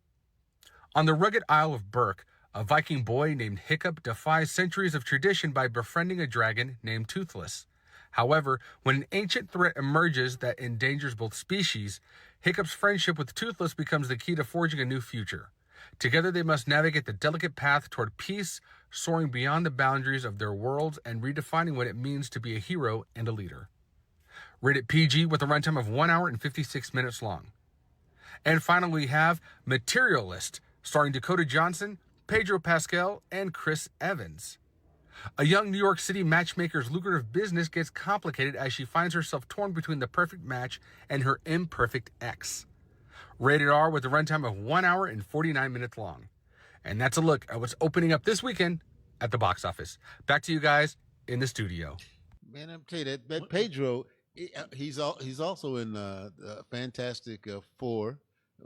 On the rugged Isle of Berk, a Viking boy named Hiccup defies centuries of tradition by befriending a dragon named Toothless. However, when an ancient threat emerges that endangers both species, Hiccup's friendship with Toothless becomes the key to forging a new future. Together they must navigate the delicate path toward peace, soaring beyond the boundaries of their worlds and redefining what it means to be a hero and a leader. Rated PG with a runtime of 1 hour and 56 minutes long. And finally, we have Materialist, starring Dakota Johnson, Pedro Pascal, and Chris Evans. A young New York City matchmaker's lucrative business gets complicated as she finds herself torn between the perfect match and her imperfect ex. Rated R with a runtime of 1 hour and 49 minutes long. And that's a look at what's opening up this weekend at the box office. Back to you guys in the studio. Man, I'm telling you that Pedro, he's also in Fantastic Four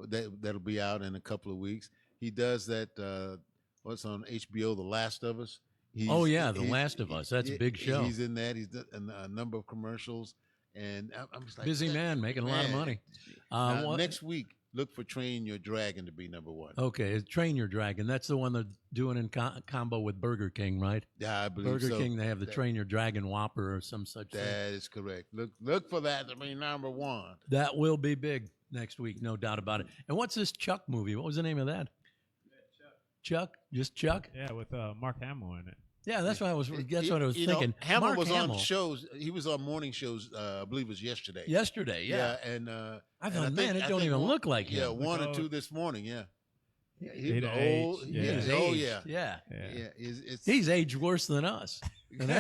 that'll be out in a couple of weeks. He does that. What's on HBO, The Last of Us. The Last of Us. That's a big show. He's in that. He's in a number of commercials, and I'm just like busy man making a lot of money. Next week, look for Train Your Dragon to be number 1. Okay, Train Your Dragon. That's the one they're doing in combo with Burger King, right? Yeah, I believe Burger so. King. They have the Train Your Dragon Whopper or some such thing. That is correct. Look for that to be number 1. That will be big next week, no doubt about it. And what's this Chuck movie? What was the name of that? Chuck? Just Chuck? Yeah, with Mark Hamill in it. Yeah, that's what I was. That's what I was thinking. Hamill Mark was Hamill. on shows. He was on morning shows. I believe it was yesterday. Yesterday, yeah. And I thought, man, it don't even look like him. Yeah, 1 or 2 this morning. Yeah. He's old. He's old. aged. Yeah. He's aged worse than us. And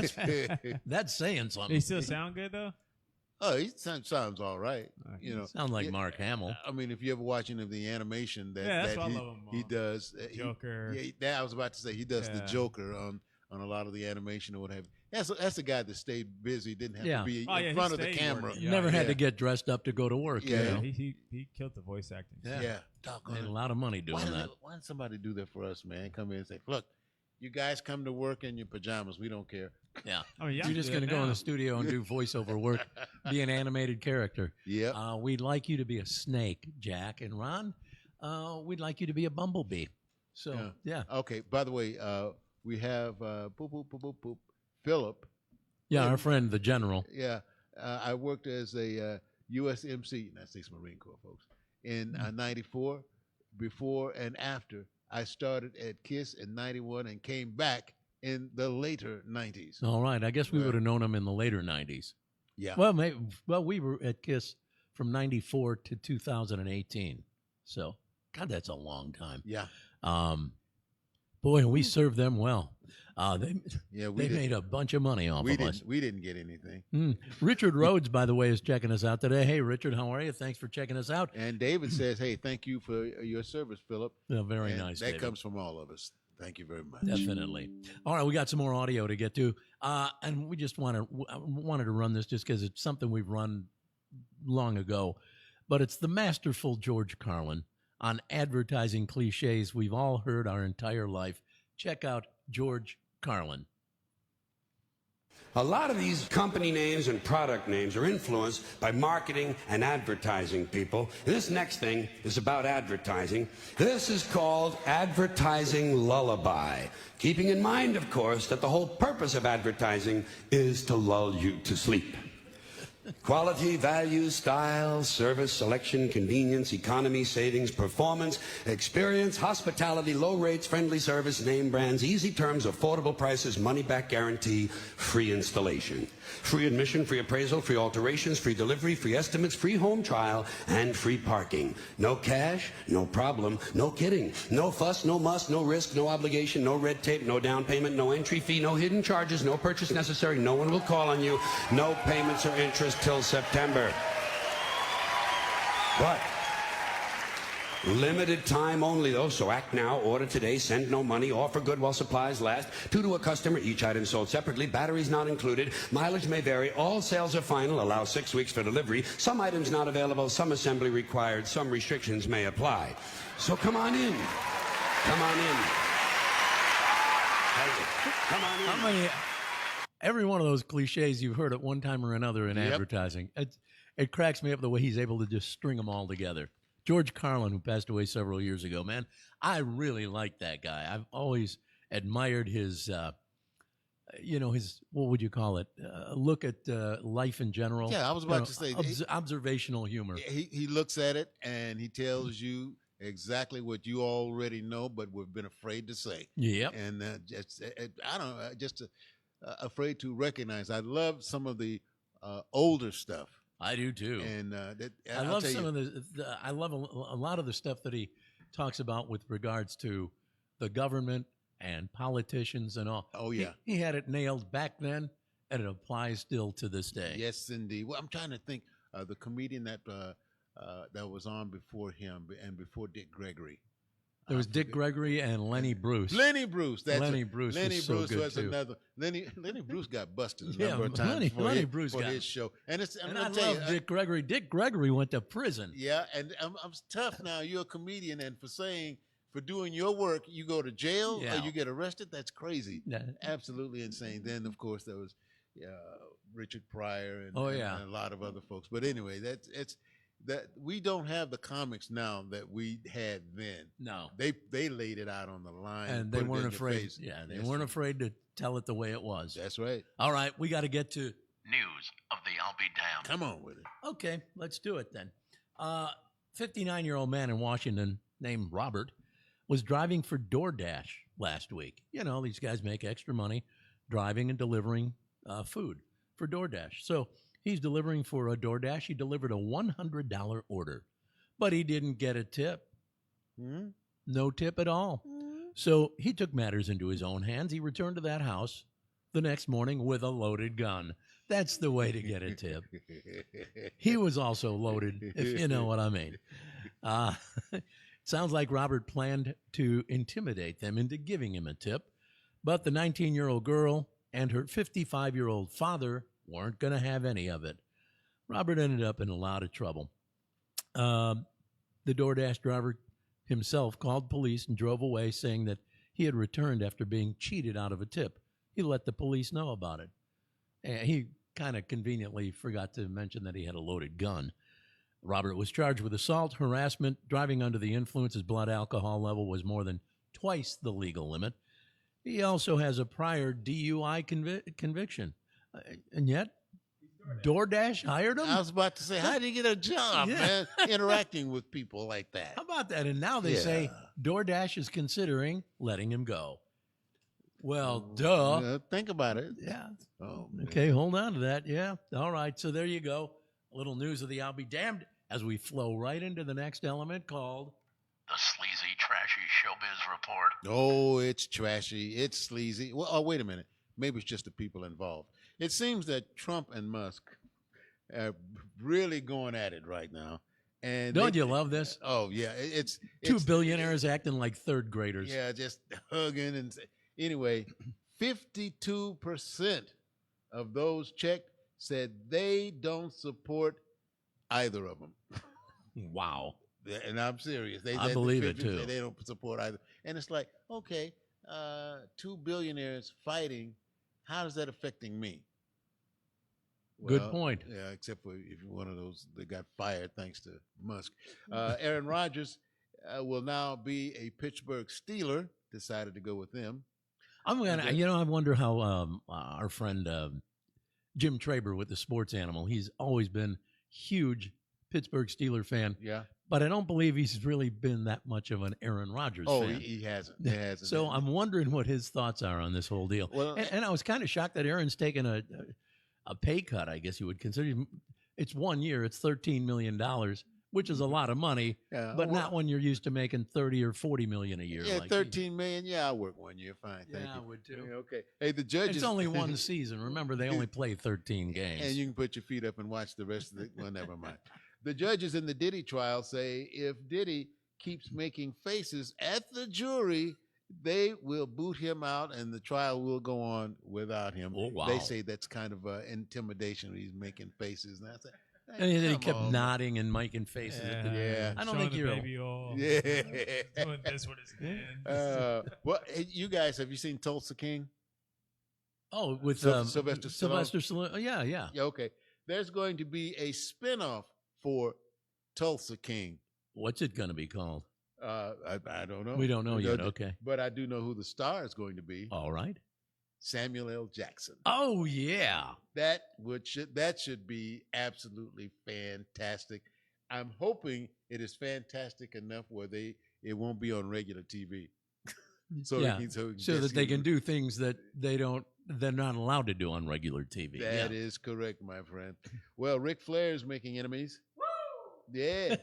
that's saying something. He still sound good though. Oh, he sounds all right. Sound like Mark Hamill. I mean, if you ever watch any of the animation that he does, Joker. I was about to say he does the Joker on a lot of the animation or what have you. That's a guy that stayed busy, didn't have to be in front of the camera. Never had to get dressed up to go to work. Yeah, he killed the voice acting. Yeah. Made a lot of money doing that. Why didn't somebody do that for us, man? Come in and say, look, you guys come to work in your pajamas. We don't care. Yeah. You're just going to go in the studio and do voiceover work, be an animated character. Yeah. We'd like you to be a snake, Jack. And Ron, we'd like you to be a bumblebee. So, yeah. Okay. By the way, we have Philip. Yeah, our friend, the general. Yeah. I worked as a USMC, United States Marine Corps, folks, in 94. Before and after, I started at KISS in 91 and came back in the later 90s. All right. I guess we would have known him in the later 90s. Yeah. Well, we were at KISS from 94 to 2018. So, God, that's a long time. Yeah. Boy, we served them well. They did. made a bunch of money off of us. We didn't get anything. Richard Rhodes, by the way, is checking us out today. Hey, Richard, how are you? Thanks for checking us out. And David says, hey, thank you for your service, Philip. Yeah, very nice, That David. comes from all of us. Thank you very much. Definitely. All right, we got some more audio to get to, and we just wanted to run this just because it's something we've run long ago, but it's the masterful George Carlin on advertising cliches we've all heard our entire life. Check out George Carlin. A lot of these company names and product names are influenced by marketing and advertising, people. This next thing is about advertising. This is called advertising lullaby. Keeping in mind, of course, that the whole purpose of advertising is to lull you to sleep. Quality, value, style, service, selection, convenience, economy, savings, performance, experience, hospitality, low rates, friendly service, name brands, easy terms, affordable prices, money-back guarantee, free installation. Free admission, free appraisal, free alterations, free delivery, free estimates, free home trial, and free parking. No cash, no problem, no kidding. No fuss, no muss, no risk, no obligation, no red tape, no down payment, no entry fee, no hidden charges, no purchase necessary, no one will call on you, no payments or interest till September. What? Limited time only, though, so act now, order today, send no money, offer good while supplies last, 2 to a customer, each item sold separately, batteries not included, mileage may vary, all sales are final, allow 6 weeks for delivery, some items not available, some assembly required, some restrictions may apply. So come on in. Come on in. Come on in. How many, every one of those cliches you've heard at one time or another in advertising. It cracks me up the way he's able to just string them all together. George Carlin, who passed away several years ago, man, I really like that guy. I've always admired his, his, what would you call it? Look at life in general. Yeah, I was about to say. Observational humor. He looks at it and he tells you exactly what you already know, but we've been afraid to say. Yep. And afraid to recognize. I love some of the older stuff. I do too, and I love some of I love a lot of the stuff that he talks about with regards to the government and politicians and all. Oh yeah, he had it nailed back then, and it applies still to this day. Yes, indeed. Well, I'm trying to think the comedian that was on before him and before Dick Gregory. There was Dick Gregory and Lenny Bruce. Lenny Bruce. That's Lenny Bruce. Lenny was so Bruce good was too. another. Lenny Bruce got busted a number of times Lenny Bruce for got his show. And I love Dick Gregory. Dick Gregory went to prison. Yeah, and I'm tough now. You're a comedian, and for doing your work, you go to jail or you get arrested. That's crazy. Yeah. Absolutely insane. Then, of course, there was Richard Pryor and, and a lot of other folks. But anyway, that we don't have the comics now that we had then. No, they laid it out on the line, and they weren't afraid. Yeah, they weren't afraid to tell it the way it was. That's right. All right, we got to get to news of the I'll be damned. Come on with it. Okay, let's do it then. 59-year-old man in Washington named Robert was driving for DoorDash last week. You know, these guys make extra money driving and delivering food for DoorDash. So he's delivering for a DoorDash. He delivered a $100 order, but he didn't get a tip. No tip at all. So he took matters into his own hands. He returned to that house the next morning with a loaded gun. That's the way to get a tip. He was also loaded, if you know what I mean. Sounds like Robert planned to intimidate them into giving him a tip, but the 19-year-old girl and her 55-year-old father weren't going to have any of it. Robert ended up in a lot of trouble. The DoorDash driver himself called police and drove away, saying that he had returned after being cheated out of a tip. He let the police know about it. And he kind of conveniently forgot to mention that he had a loaded gun. Robert was charged with assault, harassment, driving under the influence. His blood alcohol level was more than twice the legal limit. He also has a prior DUI conviction. And yet, DoorDash hired him? I was about to say, how did he get a job, man, interacting with people like that? How about that? And now they say DoorDash is considering letting him go. Well, duh. Think about it. Yeah. Oh, okay, hold on to that. Yeah. All right. So there you go. A little news of the I'll be damned as we flow right into the next element called the Sleezy Trashy Showbiz Report. Oh, it's trashy. It's sleazy. Well, oh, wait a minute. Maybe it's just the people involved. It seems that Trump and Musk are really going at it right now. And Don't you love this? Oh yeah, it's Two billionaires acting like 2 billionaires acting like third graders. Yeah, just hugging and anyway, 52% of those checked said they don't support either of them. Wow. And I'm serious. I believe it too. They don't support either. And it's like, okay, 2 billionaires fighting. How is that affecting me? Good point. Yeah, except for if you're one of those that got fired thanks to Musk. Aaron Rodgers will now be a Pittsburgh Steeler. Decided to go with them. I wonder how our friend Jim Traber with the Sports Animal. He's always been huge Pittsburgh Steeler fan. Yeah. But I don't believe he's really been that much of an Aaron Rodgers fan. Oh, he hasn't. He hasn't. So I'm wondering what his thoughts are on this whole deal. Well, and I was kind of shocked that Aaron's taken a pay cut, I guess you would consider. It's 1 year, it's $13 million, which is a lot of money, but not when you're used to making $30 or $40 million a year. Yeah, like $13 million. Yeah, I'll work 1 year. Fine. Thank you. I would too. Yeah, okay. Hey, the judges. It's only one season. Remember, they only play 13 games. And you can put your feet up and watch the rest of the. Well, never mind. The judges in the Diddy trial say if Diddy keeps making faces at the jury, they will boot him out and the trial will go on without him. Oh, wow. They say that's kind of intimidation. He's making faces. And I said, and he kept nodding and making faces. At the, yeah. I don't think you're. Yeah. Doing this with his hands. Well, hey, you guys, have you seen Tulsa King? Oh, with Sylvester Stallone? Sylvester Stallone. Yeah, yeah. Yeah, okay. There's going to be a spinoff for Tulsa King. What's it going to be called? I don't know. We don't know yet. Okay. But I do know who the star is going to be. All right. Samuel L. Jackson. Oh, yeah. That should be absolutely fantastic. I'm hoping it is fantastic enough where it won't be on regular TV. So that they can do things that they're not allowed to do on regular TV. That is correct, my friend. Well, Ric Flair is making enemies. Yeah,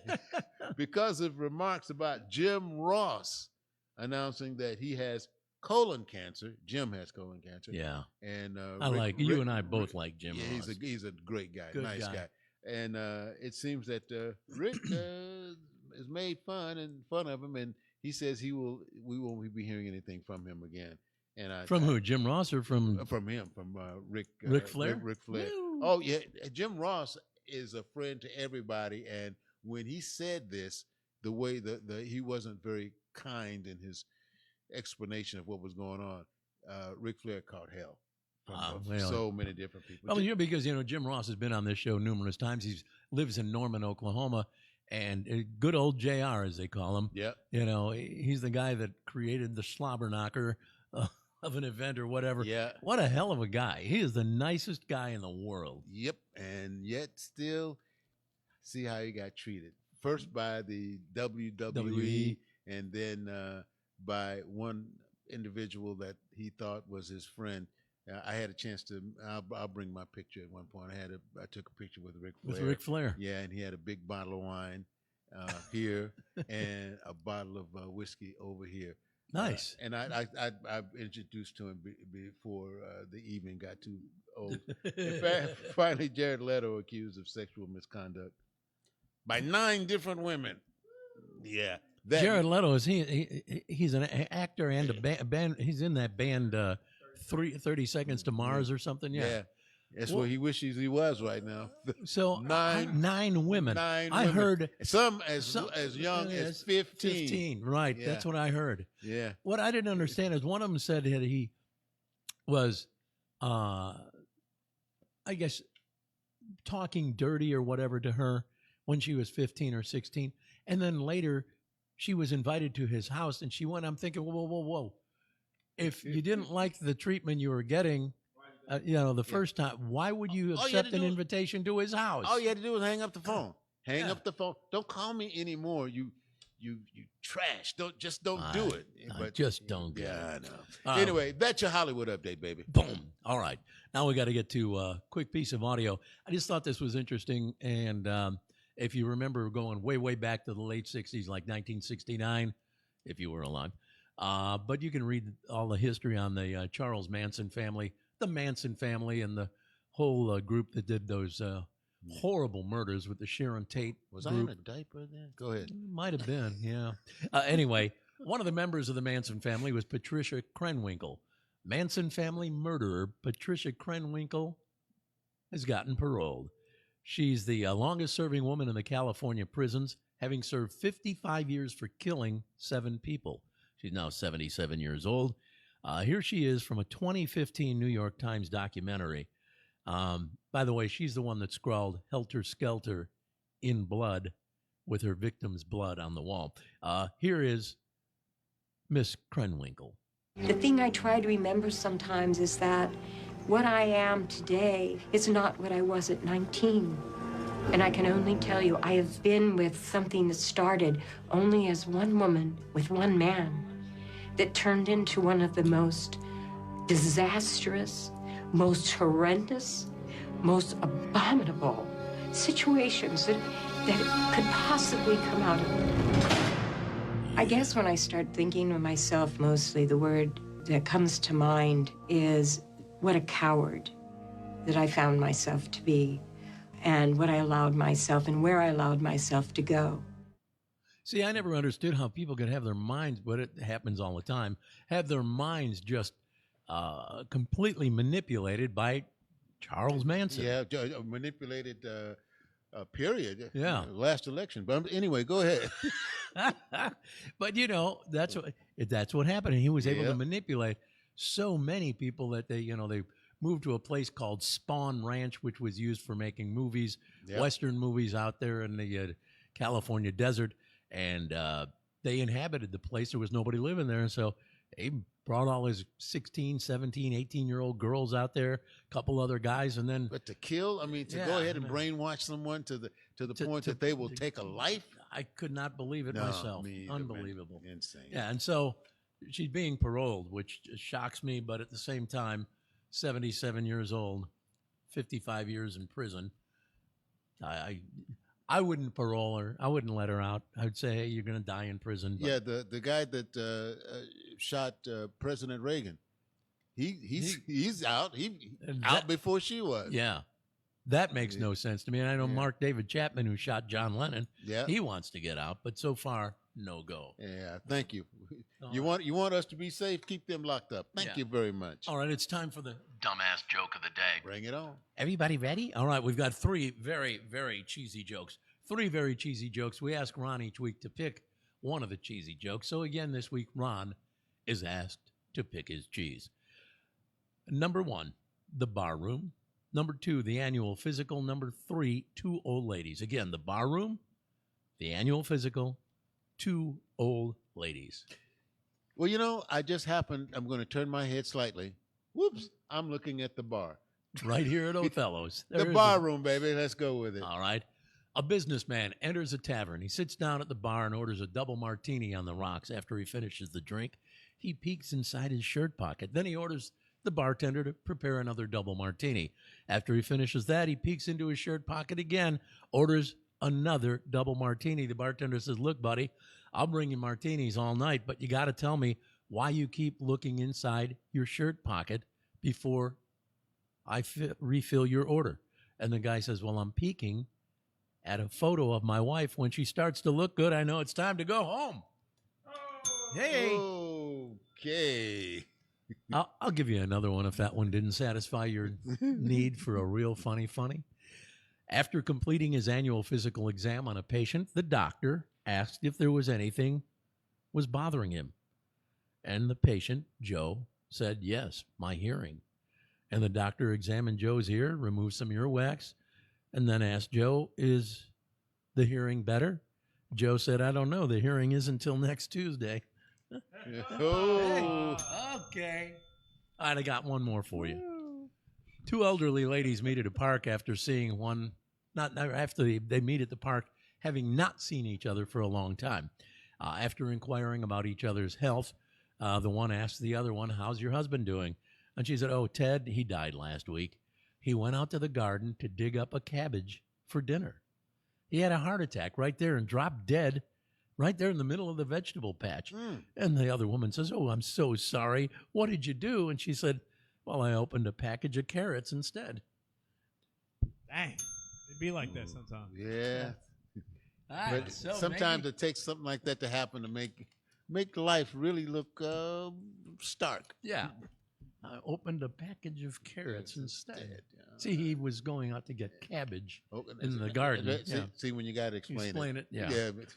because of remarks about Jim Ross announcing that he has colon cancer. Jim has colon cancer. Yeah, and you and I both like Jim Ross. He's a great guy, Good nice guy. And it seems that Rick has made fun of him, and he says we won't be hearing anything from him again. And from who? Jim Ross or from him? From Ric Flair. Ric Flair. Oh yeah, Jim Ross is a friend to everybody, and when he said this, the way he wasn't very kind in his explanation of what was going on, Ric Flair caught hell from so many different people. Well, because Jim Ross has been on this show numerous times. He lives in Norman, Oklahoma, and good old JR, as they call him. Yeah, he's the guy that created the slobber knocker of an event or whatever. Yeah, what a hell of a guy. He is the nicest guy in the world. Yep, and yet still see how he got treated. First by the WWE, and then by one individual that he thought was his friend. I had a chance to. I'll bring my picture at one point. I took a picture with Ric Flair. With Ric Flair. Yeah, and he had a big bottle of wine here and a bottle of whiskey over here. Nice. And I introduced to him before the evening got too old. Finally, Jared Leto accused of sexual misconduct by 9 different women. Yeah. Jared Leto he's an actor and a band. He's in that band 30 Seconds to Mars or something. Yeah. That's where he wishes he was right now. So 9 women. 9 I women. heard some as young as 15. 15, right? Yeah. That's what I heard. Yeah. What I didn't understand is one of them said that he was, I guess, talking dirty or whatever to her when she was 15 or 16, and then later she was invited to his house and she went. I'm thinking, whoa. If you didn't like the treatment you were getting, the first time, why would you accept an invitation to his house? All you had to do was hang up the phone. Hang up the phone. Don't call me anymore. You trash. Don't do it. Just don't do it. Yeah, I know. Anyway, that's your Hollywood update, baby. Boom. All right. Now we got to get to a quick piece of audio. I just thought this was interesting. And if you remember going way back to the late 60s, like 1969, if you were alive. But you can read all the history on the Charles Manson family, the Manson family, and the whole group that did those horrible murders with the Sharon Tate Was group. I in a diaper then? Go ahead. Might have been, yeah. Anyway, one of the members of the Manson family was Patricia Krenwinkel. Manson family murderer Patricia Krenwinkel has gotten paroled. She's the longest-serving woman in the California prisons, having served 55 years for killing 7 people. She's now 77 years old. Here she is from a 2015 New York Times documentary. By the way, she's the one that scrawled Helter Skelter in blood with her victim's blood on the wall. Here is Miss Krenwinkel. The thing I try to remember sometimes is that what I am today is not what I was at 19. And I can only tell you, I have been with something that started only as one woman with one man that turned into one of the most disastrous, most horrendous, most abominable situations that could possibly come out of it. I guess when I start thinking of myself, mostly the word that comes to mind is what a coward that I found myself to be, and what I allowed myself and where I allowed myself to go. See, I never understood how people could have their minds, but it happens all the time, have their minds just completely manipulated by Charles Manson. Yeah, manipulated period. Yeah. Last election. But anyway, go ahead. But, you know, that's what happened. And he was able Yeah. to manipulate so many people that they moved to a place called Spawn Ranch, which was used for making movies, Yep. Western movies out there in the California desert. And they inhabited the place. There was nobody living there. And so he brought all his 16, 17, 18-year-old girls out there, a couple other guys, and then... But to kill, to Yeah, go ahead and I mean, brainwash someone to the point that they will take a life? I could not believe it No, myself. me either, man. Unbelievable. Insane. Yeah, and so she's being paroled, which shocks me, but at the same time, 77 years old, 55 years in prison. I wouldn't parole her. I wouldn't let her out. I'd say, hey, you're going to die in prison. But Yeah, the guy that shot President Reagan, he's out. He out before she was. Yeah. That makes no sense to me. And I know Mark David Chapman, who shot John Lennon, he wants to get out, but so far, no go. Yeah, thank you. You want us to be safe? Keep them locked up. Thank you very much. All right, it's time for the dumbass joke of the day. Bring it on. Everybody ready? All right, we've got 3 very, very cheesy jokes. 3 very cheesy jokes. We ask Ron each week to pick one of the cheesy jokes. So again, this week, Ron is asked to pick his cheese. Number 1, the bar room. Number 2, the annual physical. Number 3, 2 old ladies. Again, the bar room, the annual physical, 2 old ladies. Well, I just happened, I'm going to turn my head slightly. Whoops, I'm looking at the bar. Right here at Othello's. The bar room, baby. Let's go with it. All right. A businessman enters a tavern. He sits down at the bar and orders a double martini on the rocks. After he finishes the drink, he peeks inside his shirt pocket. Then he orders the bartender to prepare another double martini. After he finishes that, he peeks into his shirt pocket again, orders another double martini. The bartender says, look, buddy, I'll bring you martinis all night, but you got to tell me why you keep looking inside your shirt pocket before I refill your order. And the guy says, well, I'm peeking at a photo of my wife. When she starts to look good, I know it's time to go home. Hey. Okay. I'll give you another one if that one didn't satisfy your need for a real funny. After completing his annual physical exam on a patient, the doctor asked if there was anything was bothering him. And the patient, Joe, said, yes, my hearing. And the doctor examined Joe's ear, removed some earwax, and then asked Joe, is the hearing better? Joe said, I don't know. The hearing isn't until next Tuesday. Oh. Okay. All right, I got one more for you. 2 elderly ladies meet at a park after seeing one, not after they meet at the park, having not seen each other for a long time. After inquiring about each other's health, the one asked the other one, how's your husband doing? And she said, oh, Ted, he died last week. He went out to the garden to dig up a cabbage for dinner. He had a heart attack right there and dropped dead right there in the middle of the vegetable patch. And the other woman says, oh, I'm so sorry. What did you do? And she said, well, I opened a package of carrots instead. Dang. They It be like that sometimes. Yeah. All right, But so sometimes maybe- it takes something like that to happen to make life really look stark. Yeah. I opened a package of carrots instead. Yeah. See, he was going out to get cabbage Oh, in the garden. See, Yeah. see when you got to explain it. Yeah. but-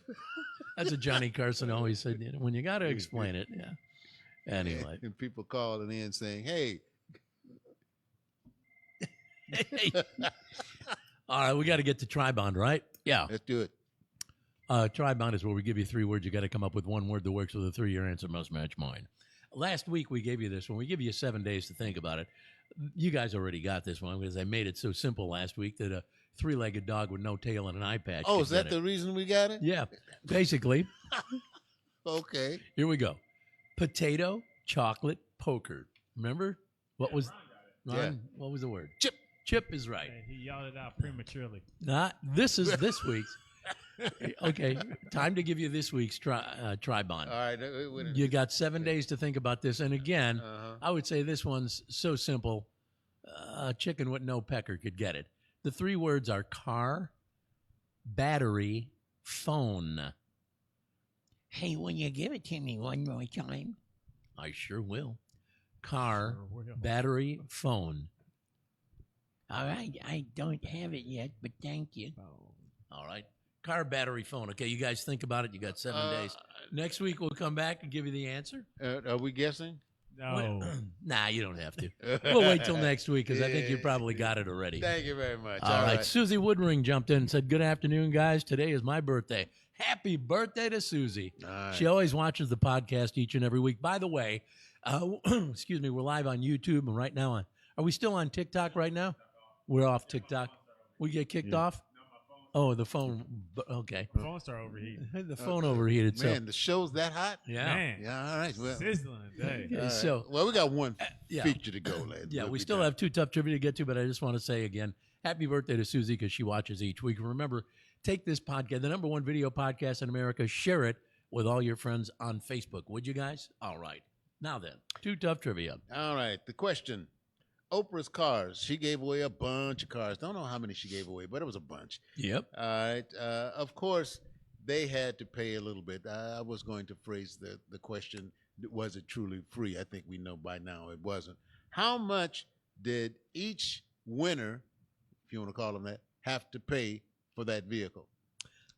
That's what Johnny Carson always said. You know, when you got to explain it. Yeah. Anyway. And people calling in saying, "Hey, All right, we got to get to Tribond, right? Yeah. let's do it." Tribond is where we give you 3 words. You got to come up with one word that works with a 3. Your answer must match mine. Last week we gave you this one. We give you 7 days to think about it. You guys already got this one because I made it so simple last week that a 3-legged dog with no tail and an eye patch. Oh, could is that get it. the reason we got it? Yeah. Basically, Okay. here we go. Potato, chocolate, poker. Remember? What was Ron, Yeah. what was the word? Chip. Chip is right. Hey, he yelled it out prematurely. This is this week's. Okay, time to give you this week's Tribond. All right. wait a You got 7 days to think about this. And again, Uh-huh. I would say this one's so simple, a chicken with no pecker could get it. The 3 words are car, battery, phone. Hey, will you give it to me one more time? I sure will. Car, Sure will. battery, phone. All right, I don't have it yet, but thank you. All right. Car, battery, phone. Okay, you guys think about it. You got 7 days. Next week we'll come back and give you the answer. Are we guessing? No. Nah, you don't have to. We'll wait till next week because I think you probably got it already. Thank you very much. All right. Susie Woodring jumped in and said, "Good afternoon, guys. Today is my birthday. Happy birthday to Susie." All right. She always watches the podcast each and every week. By the way, excuse me, we're live on YouTube and right now are we still on TikTok right now? We're off TikTok. We get kicked off? Oh, the phone. Okay. The phone started overheating. The phone overheated. Man, the show's that hot? Yeah. Man. Yeah, all right. Well, Sizzling day. Yeah, all right. so- well, we got one yeah. feature to go, lads. Yeah, We'll we be still done. have 2 tough trivia to get to, but I just want to say again, happy birthday to Susie because she watches each week. Remember, take this podcast, the #1 video podcast in America, share it with all your friends on Facebook. Would you guys? All right. Now then, 2 tough trivia. All right. The question. Oprah's cars. She gave away a bunch of cars. Don't know how many she gave away, but it was a bunch. Yep. All right. Of course, they had to pay a little bit. I was going to phrase the question, was it truly free? I think we know by now it wasn't. How much did each winner, if you want to call them that, have to pay for that vehicle?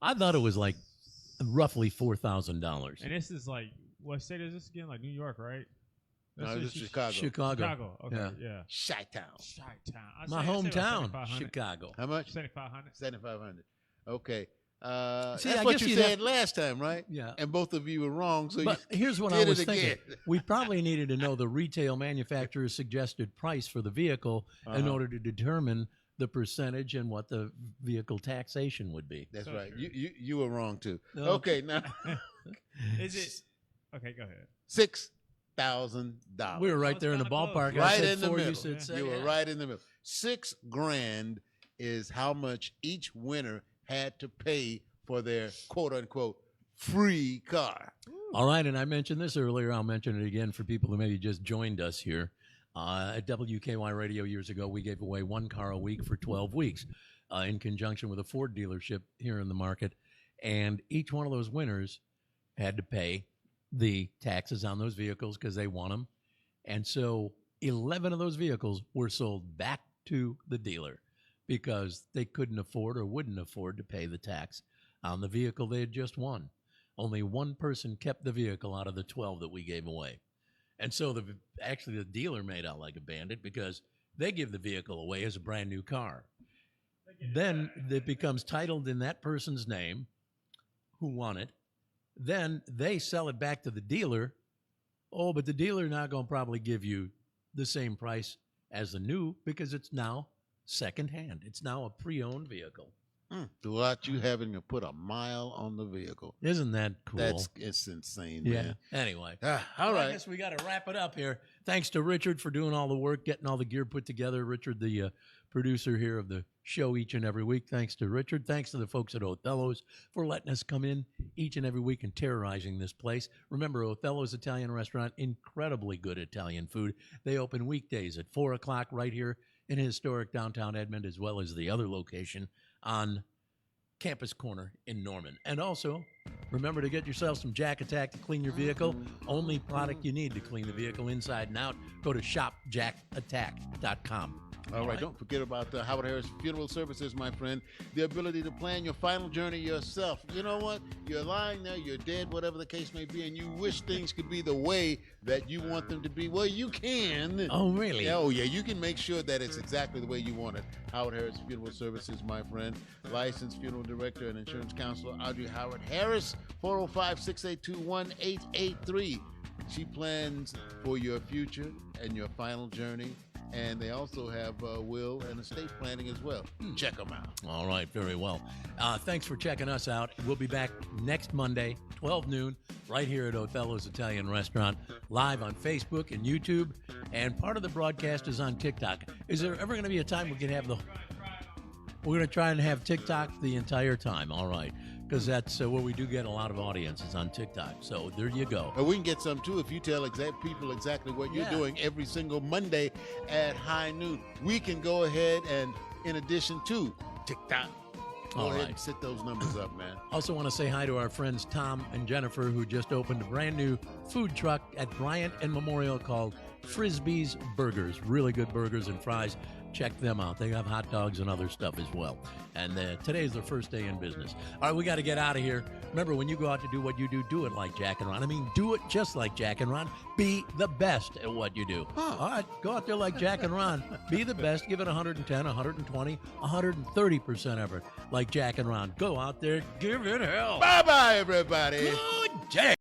I thought it was like roughly $4,000. And this is like, what state is this again? Like New York, right? No, this is Chicago. Chicago. Okay, yeah. Chi-town. Chi-town. My hometown, Chicago. How much? 7,500. 7,500. Okay. See, that's I what guess you you'd said have- last time, right? Yeah. And both of you were wrong, so But you here's what did I was it thinking. again. We probably needed to know the retail manufacturer's suggested price for the vehicle in Uh-huh. order to determine the percentage and what the vehicle taxation would be. That's So right. true. You were wrong too. No. Okay, now Is it? Okay, go ahead. $6,000. We were right there in the kinda close. ballpark. I Right said in the 4, you middle. said 7. You were Yeah. right in the middle. $6,000 is how much each winner had to pay for their quote unquote free car. All right, and I mentioned this earlier. I'll mention it again for people who maybe just joined us here. At WKY Radio years ago, we gave away 1 car a week for 12 weeks in conjunction with a Ford dealership here in the market. And each one of those winners had to pay the taxes on those vehicles because they won them. And so 11 of those vehicles were sold back to the dealer because they couldn't afford or wouldn't afford to pay the tax on the vehicle they had just won. Only 1 person kept the vehicle out of the 12 that we gave away. And so actually the dealer made out like a bandit because they give the vehicle away as a brand new car. Then it becomes titled in that person's name who won it. Then they sell it back to the dealer. Oh, but the dealer not going to probably give you the same price as the new because it's now secondhand. It's now a pre-owned vehicle. Without you having to put a mile on the vehicle. Isn't that cool? It's insane, Yeah. man. Anyway. All Well, right. I guess we got to wrap it up here. Thanks to Richard for doing all the work, getting all the gear put together. Richard, the producer here of the show each and every week. Thanks to Richard. Thanks to the folks at Othello's for letting us come in each and every week and terrorizing this place. Remember, Othello's Italian Restaurant, incredibly good Italian food. They open weekdays at 4 o'clock right here in historic downtown Edmond, as well as the other location on Campus Corner in Norman. And also, remember to get yourself some Jack Attack to clean your vehicle. Only product you need to clean the vehicle inside and out. Go to shopjackattack.com. All right, don't forget about the Howard Harris Funeral Services, my friend. The ability to plan your final journey yourself. You know what? You're lying there, you're dead, whatever the case may be, and you wish things could be the way that you want them to be. Well, you can. Oh, really? Oh, yeah. You can make sure that it's exactly the way you want it. Howard Harris Funeral Services, my friend. Licensed funeral director and insurance counselor Audrey Howard Harris, 405-682-1883. She plans for your future and your final journey. And they also have will and estate planning as well. Check them out. All right, very well. Thanks for checking us out. We'll be back next Monday, 12 noon, right here at Othello's Italian Restaurant, live on Facebook and YouTube. And part of the broadcast is on TikTok. Is there ever going to be a time we can have we're going to try and have TikTok the entire time, all right? Because that's where we do get a lot of audiences on TikTok. So there you go. And we can get some, too, if you tell people exactly what you're doing every single Monday at high noon. We can go ahead and, in addition to TikTok, go ahead and set those numbers up, man. Also want to say hi to our friends Tom and Jennifer, who just opened a brand new food truck at Bryant and Memorial called Frisbee's Burgers. Really good burgers and fries. Check them out. They have hot dogs and other stuff as well. And today's their first day in business. All right, we got to get out of here. Remember, when you go out to do what you do it like Jack and Ron. I mean, do it just like Jack and Ron. Be the best at what you do. All right, go out there like Jack and Ron. Be the best. Give it 110, 120, 130% effort like Jack and Ron. Go out there. Give it hell. Bye-bye, everybody. Good day.